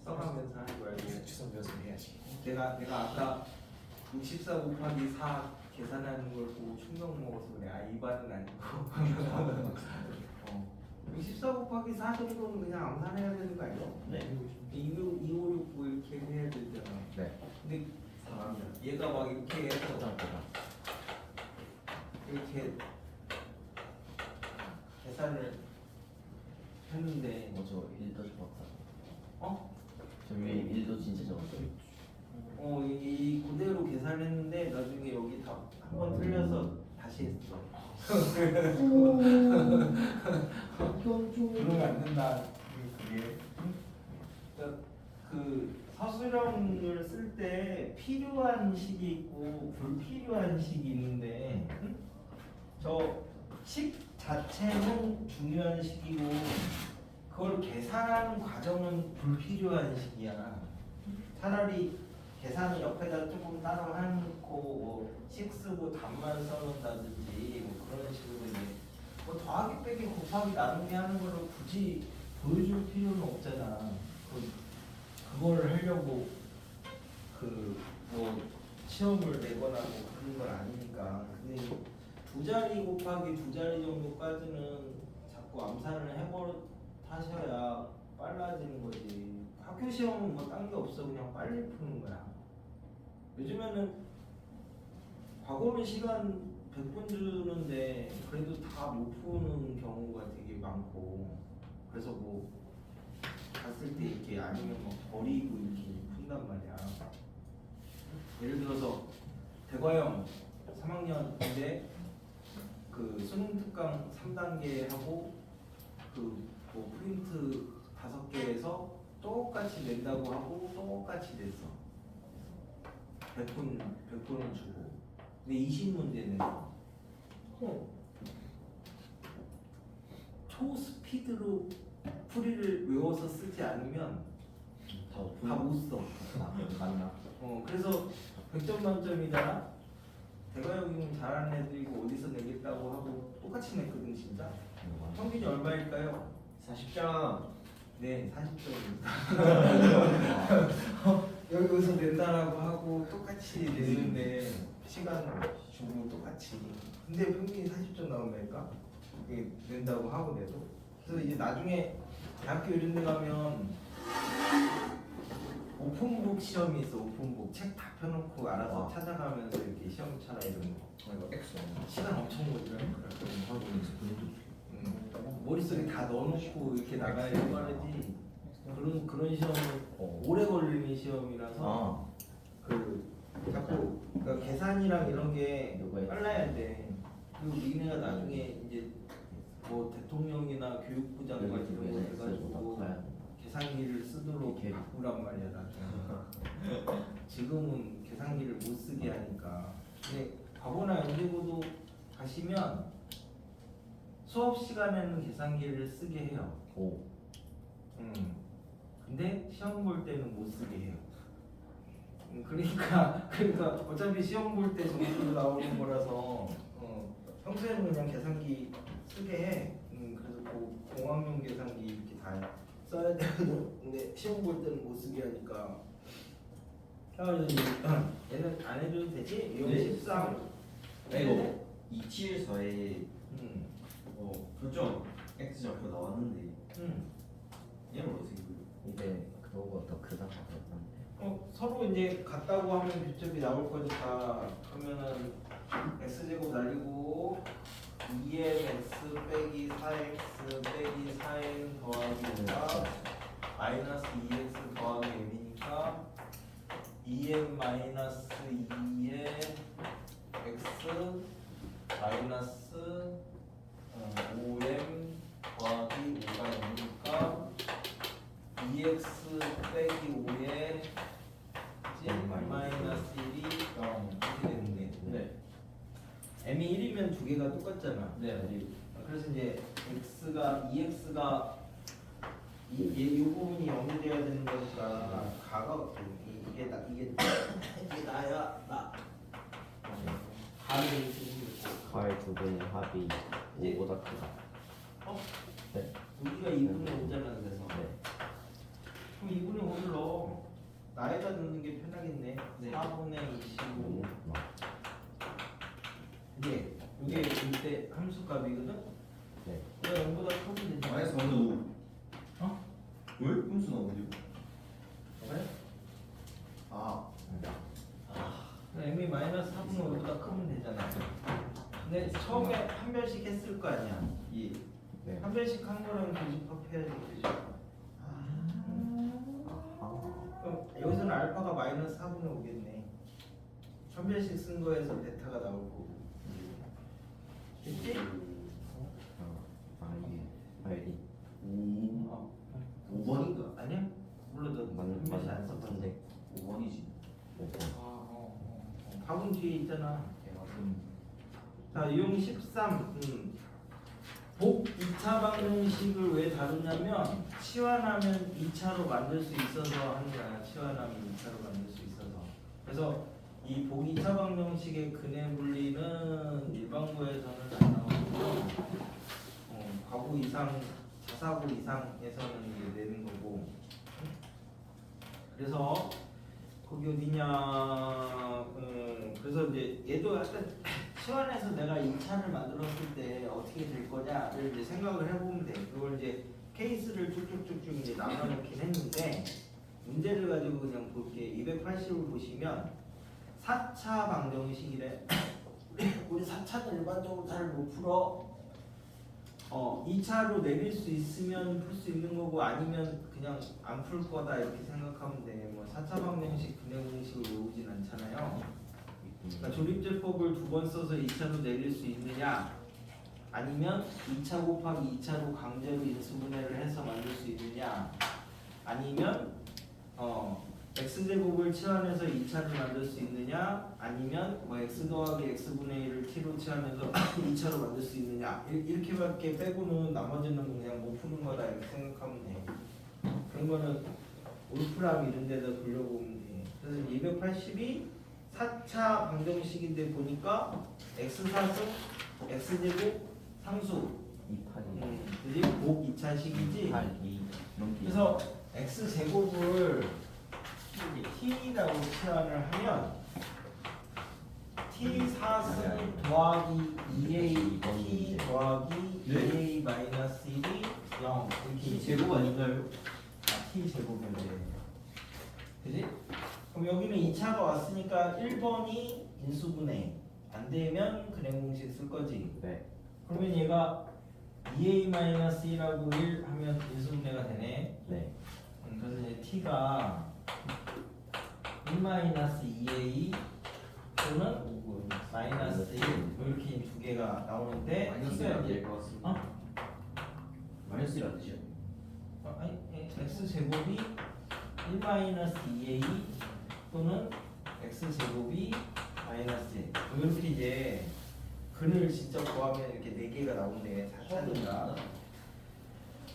써가면서 하는 거야. 이거. 주선 배워서 해야지. 내가 아까 64 곱하기 4 계산하는 걸 보고 충격 먹어서 그래. 아, 입안은 아니고. 64 곱하기 4 정도는 그냥 암산해야 되는 거 아니야? 네. 2, 5, 6, 9 이렇게 해야 되잖아. 네. 근데 사람이야. 얘가 막 이렇게 해서 초등학교가. 이렇게 계산을 했는데 저 1도 적었다. 어? 저 위에 1도 진짜 적었어요. 이 그대로 계산했는데 나중에 여기 다 한 번 틀려서 다시 했어. 그러면 안 된다. 그게 그러니까 그 서술형을 쓸 때 필요한 식이 있고 불필요한 식이 있는데 저 식 자체는 중요한 식이고 그걸 계산하는 과정은 불필요한 식이야. 차라리 계산을 옆에다 조금 따로 해놓고 식 쓰고 답만 써놓는다든지 뭐 그런 식으로 이제 뭐 더하기 빼기 곱하기 나누기 하는 거를 굳이 보여줄 필요는 없잖아. 그걸 하려고 그 뭐 시험을 내거나 뭐 그런 건 아니니까. 근데 두 자리 곱하기 두 자리 정도까지는 자꾸 암산을 하셔야 빨라지는 거지. 학교 시험은 뭐 딴 게 없어. 그냥 빨리 푸는 거야. 요즘에는 과거는 시간 100분 주는데 그래도 다 못 푸는 경우가 되게 많고 그래서 뭐 갔을 때 이렇게 아니면 막 버리고 이렇게 푼단 말이야. 예를 들어서 대과형 3학년인데 그 수능 특강 3단계 하고 그 뭐 프린트 5개에서 똑같이 낸다고 하고 똑같이 냈어. 100분을 주고. 근데 20문제는 초스피드로 풀이를 외워서 쓰지 않으면 다 못 써. 맞나? 그래서 100점 만점이잖아. 대과형이면 잘하는 애들이고 어디서 내겠다고 하고 똑같이 냈거든 진짜. 평균이 얼마일까요? 40점. 네, 40점입니다. 여기서 낸다라고 하고 똑같이 내는데 시간 주고 똑같이. 근데 평균이 40점 나온다니까? 그게 낸다고 하고 내도. 그래서 이제 나중에 대학교 이런 데 가면 오픈북 시험이 있어. 오픈북 책 다 펴놓고 알아서 찾아가면서 이렇게 시험 차라 이런 거. 이거 X. 시간 엄청 걸리더라고요. 머릿속에 다 넣어놓고 이렇게 나가야 말이지. 그런 시험은 오래 걸리는 시험이라서 그 자꾸 그러니까 계산이랑 이런 게 빨라야 돼. 그리고 니네가 나중에 이제 뭐 대통령이나 교육부 장관 이런 거 해가지고 계산기를 쓰도록 바꾸란 말이야 나중에. 지금은 계산기를 못 쓰게 하니까. 근데 과거나 연대고도 가시면 수업 시간에는 계산기를 쓰게 해요. 근데 시험 볼 때는 못 쓰게 해요. 그러니까 어차피 시험 볼 때 정도 나오는 거라서 평소에는 그냥 계산기 쓰게 해. 그래서 그 공학용 계산기 이렇게 다 써야 되거든. 근데 시험 볼 때는 못 쓰게 하니까. 그래서 얘는 안 해줘도 되지? 이거 네. 13. 이거 274에 교정 X 좌표 나왔는데 얘는 어떻게 그려? 이게 그거보다 더 크다 그랬는데. 서로 이제 같다고 하면 교점이 나올 거니까 그러면은 x제곱 날리고 2mx 빼기 4x 빼기 4n 더하기 5가 마이너스 2x 더하기 n이니까 2m 마이너스 마이너스 5m 더하기 5가 0이니까 2x 빼기 5에 마이너스 1이 0 이렇게 되는데 네. m이 1이면 두 개가 똑같잖아. 네. 그래서 이제 x가 2x가 이 부분이 0이 돼야 되는 거니까 가가 이게 나야 나 가를 쓰고 있고 가의 두 분의 합이 이제- 5보다 크다. 어? 네. 우리가 2분의 5잖아. 그래서 네. 그럼 2분의 5를 넣어. 나에다 넣는 게 편하겠네. 네. 4분의 25 음, 이게 이게 이때 함수값이거든. 네. 이거 0보다 크면 되지. 마이너스 5. 어? 왜? 분수는 어디요? 그래? 아, m이 마이너스 4분의 5보다 크면 되잖아. 근데 처음에 한 별씩 했을 거 아니야. 네. 한 별씩 한 거랑 교집합해야지. 그죠? 그럼 여기서는 알파가 마이너스 4분의 5겠네. 한 별씩 쓴 거에서 베타가 나올 거고. 됐지? 아 이게 알이 5번인가? 아니야? 몰라 너한 별씩 안 썼던데. 맞는데 5번이지. 5번. 답은 뒤에 있잖아. 자, 유형 13. 복 2차 방정식을 왜 다루냐면 치환하면 2차로 만들 수 있어서 하는 거야. 치환하면 2차로 만들 수 있어서. 그래서 이 복 2차 방정식의 근해 분리는 일반고에서는 안 나오고 과고 이상, 자사고 이상에서는 이제 내는 거고. 그래서 거기 어디냐? 그래서 이제 얘도 약간 치환해서 내가 2차를 만들었을 때 어떻게 될 거냐를 이제 생각을 해보면 돼. 그걸 이제 케이스를 쭉쭉쭉쭉 이제 나눠놓긴 했는데 문제를 가지고 그냥 볼게. 280을 보시면 4차 방정식이래. 우리 4차는 일반적으로 잘 못 풀어. 2차로 내릴 수 있으면 풀 수 있는 거고 아니면 그냥 안 풀 거다 이렇게 생각하면 돼. 뭐 4차 방정식 근해 공식을 외우진 않잖아요. 그러니까 조립제법을 두 번 써서 2차로 내릴 수 있느냐 아니면 2차 곱하기 2차로 강제로 인수분해를 해서 만들 수 있느냐 아니면 x제곱을 치환해서 2차를 만들 수 있느냐 아니면 뭐 x 더하기 x분의 1을 t로 치환해서 2차로 만들 수 있느냐 이렇게밖에 빼고는 나머지는 그냥 못 푸는 거다 이렇게 생각하면 돼. 그런 거는 울프람 이런 데다 돌려보면 돼. 그래서 280이 4차 방정식인데 보니까 x사승 x제곱 상수 282. 그지? 곱 2차식이지. 282. 그래서 x제곱을 t라고 치환을 하면 t 사승 더하기 2a t 더하기 2a 마이너스 1이 0 이렇게 제곱 아닌가요? t 제곱인데 그지? 그럼 여기는 2차가 왔으니까 1번이 인수분해 안 되면 근해 공식 쓸 거지. 네. 그러면 얘가 2a-1하고 1 하면 인수분해가 되네. 네. 그래서 이제 t가 1-2a 또는 마이너스 1 이렇게 두 개가 나오는데 마이너스 1안 될 것 같습니다. 마이너스 1안 되죠? 아니 x제곱이 1-2a 또는 x제곱이 마이너스 1 이렇게 이제 근을 직접 구하면 이렇게 4개가 나오네. 4차니까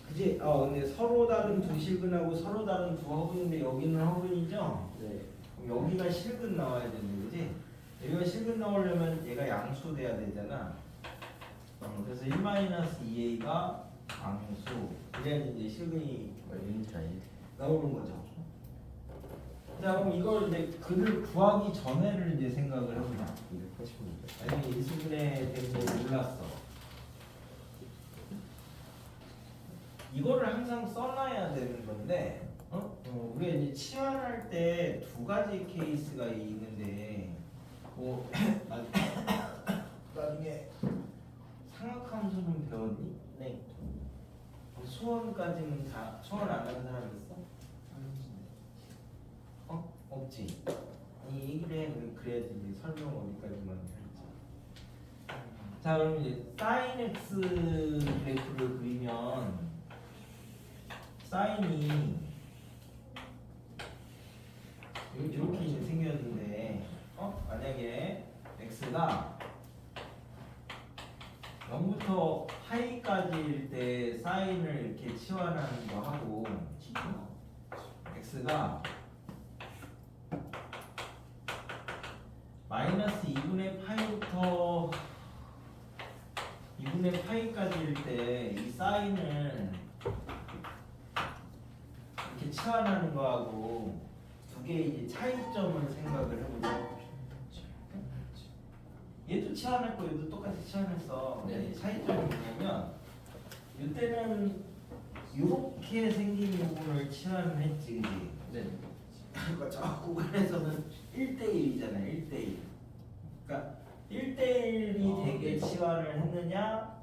그지? 근데 서로 다른 두 실근하고 서로 다른 두 허근인데 여기는 허근이죠? 네. 그럼 여기가 실근 나와야 되는 거지? 여기가 실근 나오려면 얘가 양수돼야 되잖아. 그래서 1-2a가 양수 그래야 이제 실근이 인차이. 나오는 거죠. 자 그럼 이걸 이제 근을 구하기 전에를 이제 생각을 해보자. 280인데. 아니 인수분해 된 거 몰랐어. 이거를 항상 써놔야 되는 건데, 우리가 이제 치환할 때 두 가지 케이스가 있는데, 뭐 나중에 상학함수는 배웠니? 네. 수원까지는 다 수원 안 하는 사람 있어? 없지. 이 얘기를 해. 그래야지 이제 설명 어디까지만 할지. 자 그럼 이제 sin x 그래프를 그리면 사인이 이렇게 이제 생겼는데 만약에 x가 0부터 파이까지일 때 사인을 이렇게 치환하는 거 하고 x가 마이너스 2분의 파이부터 2분의 파이까지일 때 이 사인을 이렇게 치환하는 거하고 두 개의 이제 차이점을 생각을 해보자. 얘도 치환했고 얘도 똑같이 치환했어. 네. 차이점이 뭐냐면 이때는 이렇게 생긴 부분을 치환을 했지, 그지? 네. 그러니까 저 구간에서는 1대1이잖아, 1대1. 그러니까 1대1이 되게 치환을 했느냐,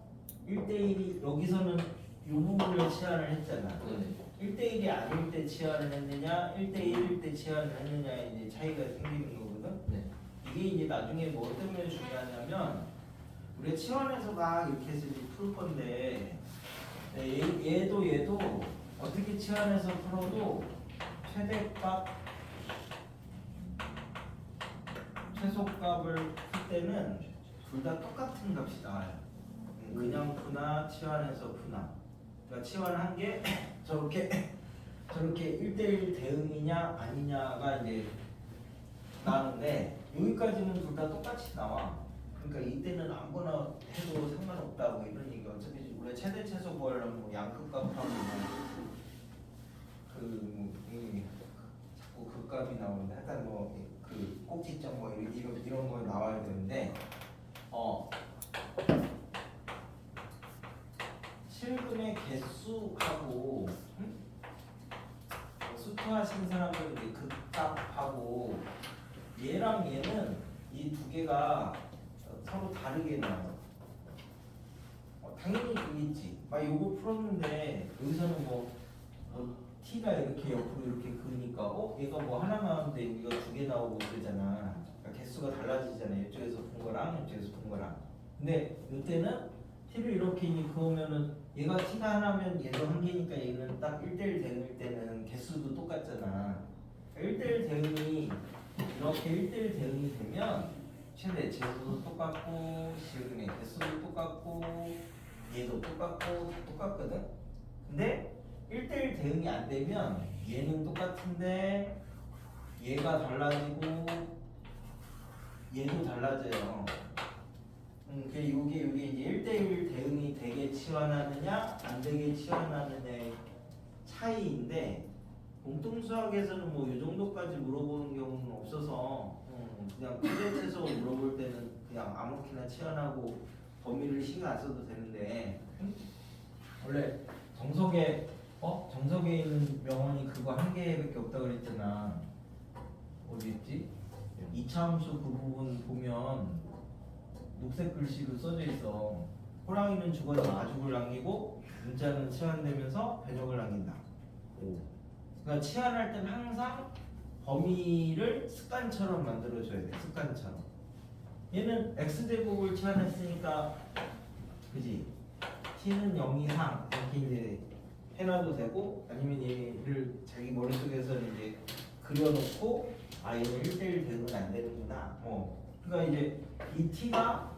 1대1이 여기서는 이 부분을 치환을 했잖아. 네. 1대1이 아닐 때 치환을 했느냐, 1대1일 때 치환을 했느냐 이제 차이가 생기는 거거든. 네. 이게 이제 나중에 뭐 때문에 중요하냐면 우리가 치환해서 막 이렇게 해서 이제 풀 건데 얘도 어떻게 치환해서 풀어도 최대값 최소값을 풀 때는 둘 다 똑같은 값이 나와요. 그냥 푸나 치환해서 푸나. 그러니까 치환한 게 저렇게 1대1 대응이냐 아니냐가 이제 나는데 여기까지는 둘 다 똑같이 나와. 그러니까 이때는 아무거나 해도 상관없다고 이런 얘기. 어차피 우리가 최대 최소 구하려면 뭐 양극값하고 자꾸 그 값이 나오는데 하여튼 뭐 그 꼭지점 뭐 이런 거 나와야 되는데 실근의 개수하고 수투하신 사람들은 이제 극값하고 얘랑 얘는 이 두 개가 서로 다르게 나와요. 당연히 그겠지. 막 요거 풀었는데 여기서는 뭐 t가 이렇게 옆으로 이렇게 그으니까 얘가 뭐 하나 나오는데 여기가 두 개 나오고 그러잖아. 그러니까 개수가 달라지잖아. 이쪽에서 푼 거랑 이쪽에서 푼 거랑. 근데 이때는 t를 이렇게 그으면은 얘가 t가 하나면 얘도 한 개니까 얘는 딱 1대1 대응일 때는 개수도 똑같잖아. 1대1 대응이 이렇게 1대1 대응이 되면 최대 제수도 똑같고 시그의 개수도 똑같고 얘도 똑같고 다 똑같거든. 근데 1대1 대응이 안 되면 얘는 똑같은데 얘가 달라지고 얘도 달라져요. 요게 이제 1대1 대응이 되게 치환하느냐 안 되게 치환하느냐의 차이인데 공통수학에서는 뭐 이 정도까지 물어보는 경우는 없어서 그냥 최대 최소 물어볼 때는 그냥 아무렇게나 치환하고 범위를 신경 안 써도 되는데 원래 정석에 있는 명언이 그거 한 개밖에 없다 그랬잖아. 어디 있지? 이차함수 그 부분 보면 녹색 글씨로 써져 있어. 호랑이는 죽어서 가죽을 남기고 문자는 치환되면서 배적을 남긴다. 그러니까 치환할 땐 항상 범위를 습관처럼 만들어줘야 돼. 습관처럼. 얘는 x제곱을 치환했으니까 그지? t는 0 이상 이렇게 이제 해놔도 되고 아니면 얘를 자기 머릿속에서 이제 그려놓고 얘는 1대1 대응은 안 되는구나. 그러니까 이제 이 t가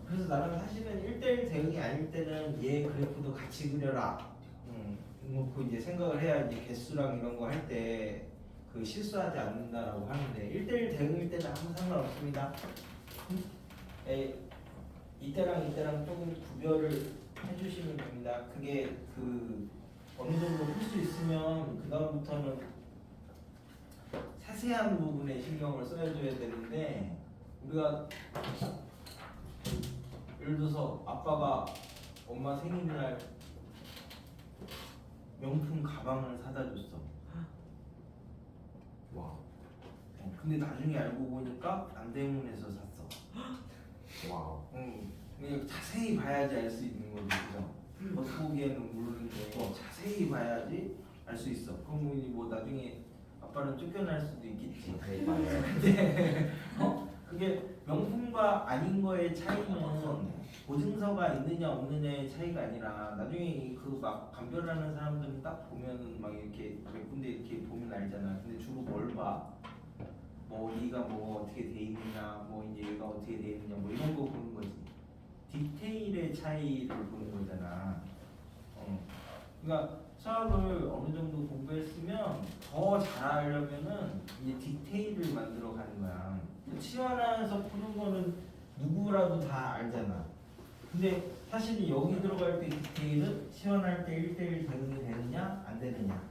그래서 나는 사실은 1대1 대응이 아닐 때는 얘 그래프도 같이 그려라. 놓고 이제 생각을 해야 이제 개수랑 이런 거 할 때 그 실수하지 않는다라고 하는데 1대1 대응일 때는 아무 상관없습니다. 이때랑 이때랑 조금 구별을 해주시면 됩니다. 그게 그 어느 정도 풀 수 있으면 그 다음부터는 세세한 부분에 신경을 써줘야 되는데 우리가 예를 들어서 아빠가 엄마 생일날 명품 가방을 사다 줬어. 와. 근데 나중에 알고 보니까 남대문에서 샀어. 와. 그냥 자세히 봐야지 알 수 있는 거죠, 그죠? 겉보기에는 모르는데 자세히 봐야지 알 수 있어. 그럼 뭐 나중에 아빠는 쫓겨날 수도 있겠지. 네, 맞아요. 근데 그게 명품과 아닌 거의 차이는 보증서가 있느냐 없느냐의 차이가 아니라 나중에 그 막 감별하는 사람들은 딱 보면은 막 이렇게 몇 군데 이렇게 보면 알잖아. 근데 주로 뭘 봐? 뭐 어디가 뭐 어떻게 돼 있느냐, 뭐 이제 얘가 어떻게 돼 있느냐, 뭐 이런 거 보는 거지. 디테일의 차이를 보는 거잖아. 그러니까 수학을 어느 정도 공부했으면 더 잘하려면은 이제 디테일을 만들어 가는 거야. 치환해서 푸는 거는 누구라도 다 알잖아. 근데 사실은 여기 들어갈 때 디테일은 치환할 때 1대1 대응이 되느냐 안 되느냐.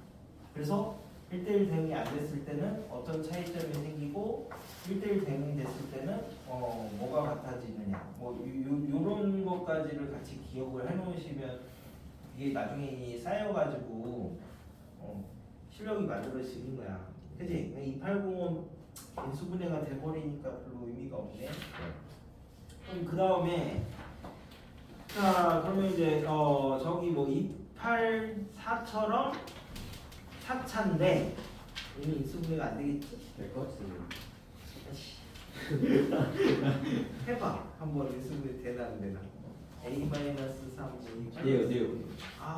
그래서 1대1 대응이 안 됐을 때는 어떤 차이점이 생기고 1대1 대응이 됐을 때는 뭐가 같아지느냐. 뭐 요런 것까지를 같이 기억을 해 놓으시면 이게 나중에 쌓여가지고 실력이 만들어지는 거야. 그지? 280은 인수분해가 돼버리니까 별로 의미가 없네. 그럼 그 다음에 자 그러면 이제 저기 뭐 284처럼 4차인데 이미 인수분해가 안 되겠지? 될 것 같습니다. 해봐 한번 인수분해 되나 안 되나? A-3 돼요. 아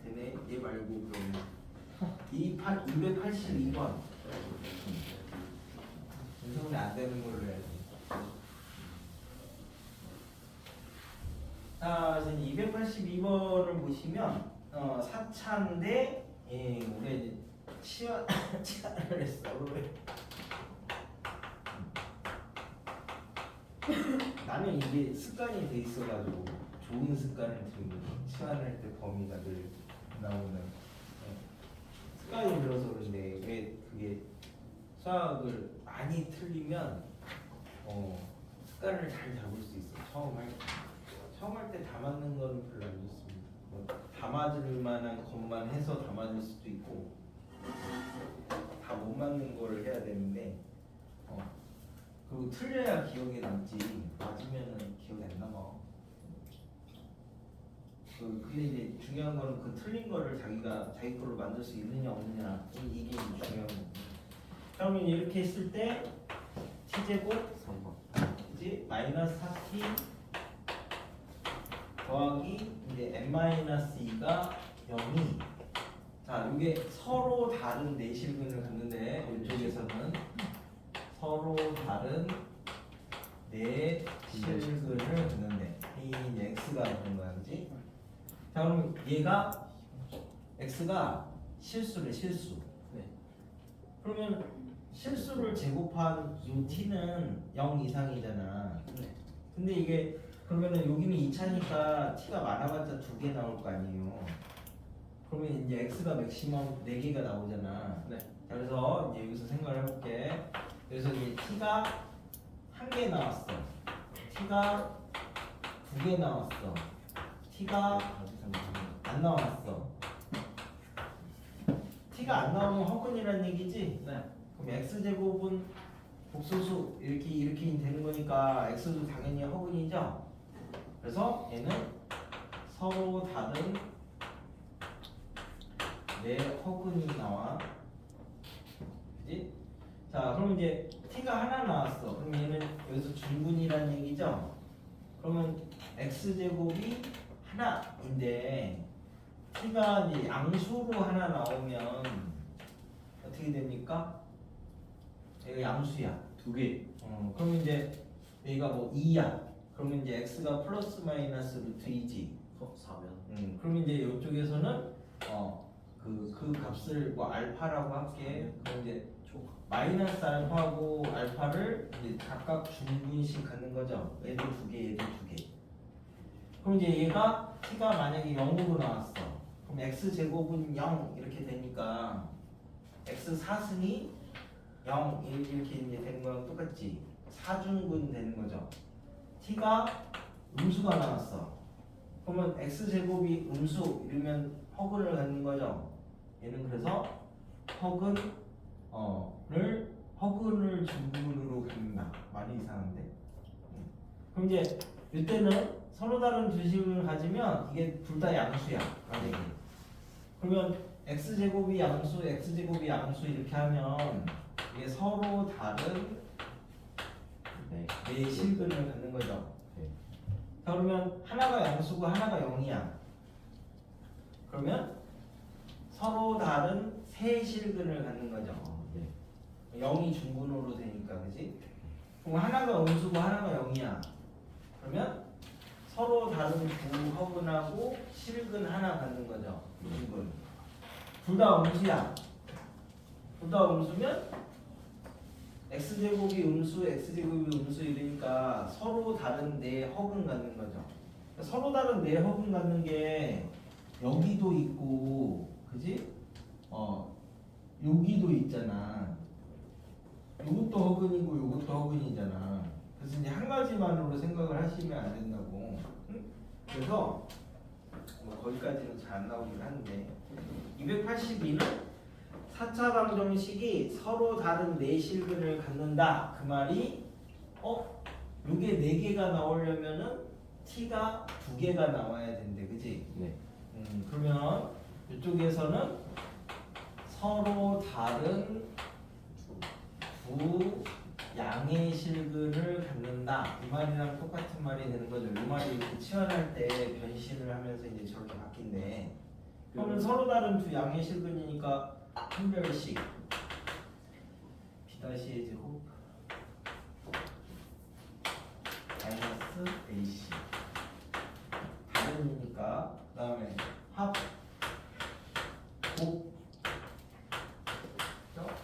되네. 얘 말고 그러면 282번 인수분해 안 되는 걸로 해야지. 자 이제 282번을 보시면 4차인데 우리가 이제 치환을 했어. 왜? 나는 이게 습관이 돼 있어가지고 좋은 습관을 들고 치환할 때 범위가 늘 나오는 습관이 들어서 그런데 왜 그게 수학을 많이 틀리면 습관을 잘 잡을 수 있어. 처음 할 때 다 맞는 거는 별로 안 좋습니다. 다 맞을 만한 것만 해서 다 맞을 수도 있고 다 못 맞는 거를 해야 되는데 그리고 틀려야 기억에 남지 맞으면은 기억이 안 남아. 근데 이제 중요한 거는 그 틀린 거를 자기 걸로 만들 수 있느냐 없느냐 이게 중요한 거. 그러면 이렇게 했을 때 t제곱 3번. 그지 마이너스 4t 더하기 이제 n-2가 0이 자 이게 서로 다른 내실근을 갖는데 이쪽에서는 서로 다른 내실근을 갖는데 이 x가 되는 거야, 그렇지? 자 그럼 얘가 x가 실수래 실수. 네. 그러면 실수를 제곱한 이 t는 0 이상이잖아. 네. 근데 이게 그러면은 여기는 2차니까 t가 많아봤자 2개 나올 거 아니에요. 그러면 이제 x가 맥시멈 4개가 나오잖아. 네. 자, 그래서 이제 여기서 생각을 해볼게. 그래서 이제 t가 1개 나왔어. t가 2개 나왔어. t가 안 나왔어. t가 안 나오면 허근이라는 얘기지? 네. 그럼 x제곱은 복소수 이렇게 되는 거니까 x도 당연히 허근이죠? 그래서 얘는 서로 다른 내 허근이 나와. 그지? 자 그럼 이제 t가 하나 나왔어. 그럼 얘는 여기서 중분이라는 얘기죠? 그러면 x제곱이 하나인데 t가 이제 양수로 하나 나오면 어떻게 됩니까? 얘가 양수야. 2개. 그럼 이제 얘가 뭐 2야. 그러면 이제 x가 플러스 마이너스 루트 2지. 4면. 그러면 이제 이쪽에서는 그 값을 뭐 알파라고 할게. 그럼 이제 마이너스 알파하고 알파를 이제 각각 중분씩 갖는 거죠. 얘도 2개, 얘도 2개. 그럼 이제 얘가 t가 만약에 0으로 나왔어. 그럼 x 제곱은 0 이렇게 되니까 x 4승이 0 이렇게 이제 되는 거랑 똑같지. 4중분 되는 거죠. t가 음수가 나왔어. 그러면 x 제곱이 음수 이러면 허근을 갖는 거죠. 얘는 그래서 허근을 중분으로 갖는다. 많이 이상한데. 그럼 이제 이때는 서로 다른 두 식을 가지면 이게 둘 다 양수야. 만약에. 그러면 x 제곱이 양수, x 제곱이 양수 이렇게 하면 이게 서로 다른 네. 네 실근을 갖는 거죠. 네. 자, 그러면 하나가 양수고 하나가 0이야. 그러면 서로 다른 세 실근을 갖는 거죠. 네. 0이 중근호로 되니까, 그지? 그럼 하나가 음수고 하나가 0이야. 그러면 서로 다른 부허근하고 실근 하나 갖는 거죠. 중근. 둘 다 음수야. 둘 다 음수면 x제곱이 음수, x제곱이 음수 이러니까 서로 다른 네 허근 갖는 거죠. 서로 다른 네 허근 갖는 게 여기도 있고, 그지? 여기도 있잖아. 요것도 허근이고 요것도 허근이잖아. 그래서 이제 한 가지만으로 생각을 하시면 안 된다고. 응? 그래서 뭐 거기까지는 잘 안 나오긴 하는데 282는 4차 방정식이 서로 다른 네 실근을 갖는다. 그 말이 요게 4개가 나오려면은 t가 2개가 나와야 된대. 그지? 네. 그러면 이쪽에서는 서로 다른 두 양의 실근을 갖는다. 이 말이랑 똑같은 말이 되는 거죠. 이 말이 이렇게 치환할 때 변신을 하면서 이제 저렇게 바뀐대. 그러면 서로 다른 두 양의 실근이니까 한 별씩 B-의 제곱 마이너스 AC 다른이니까 그 다음에 합 곱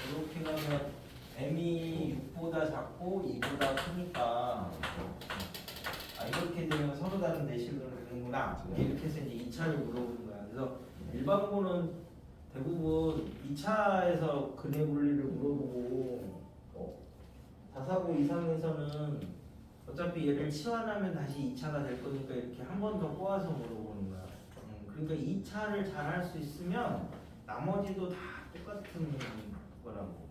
이렇게 가면 m이 6보다 작고 2보다 크니까 이렇게 되면 서로 다른 내실근을 갖는구나. 이렇게 해서 이제 2차를 물어보는 거야. 그래서 일반고는 대부분 2차에서 근해 분리를 물어보고 다사고 이상에서는 어차피 얘를 치환하면 다시 2차가 될 거니까 이렇게 한 번 더 꼬아서 물어보는 거야. 그러니까 2차를 잘 할 수 있으면 나머지도 다 똑같은 거라고.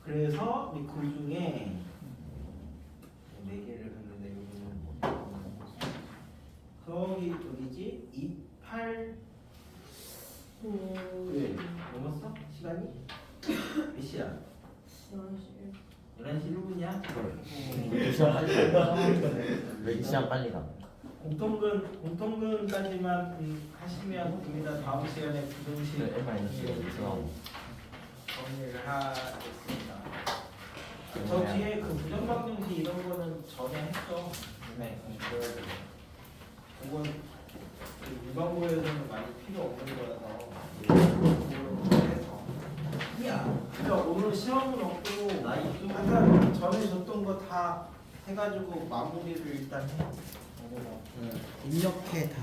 그래서 그 중에 4개를 했는데 여기는 거기 어디지? 28 왜? 넘었어? 시간이? 몇 시야? 11시 1분이야? 왜 시간 빨리 가? 공통근까지만 하시면 됩니다. 다음 시간에 부등식 네, 정리를 하겠습니다. 저 뒤에 그 부정방정식 이런 거는 전에 했죠. 네, 보여야 돼요. 이건 일반고에서는 많이 필요 없는 거라서 그걸 해서. 야, 진짜 오늘 시험은 없고 아까 전에 줬던 거 다 해가지고 마무리를 일단 해. 입력해 다.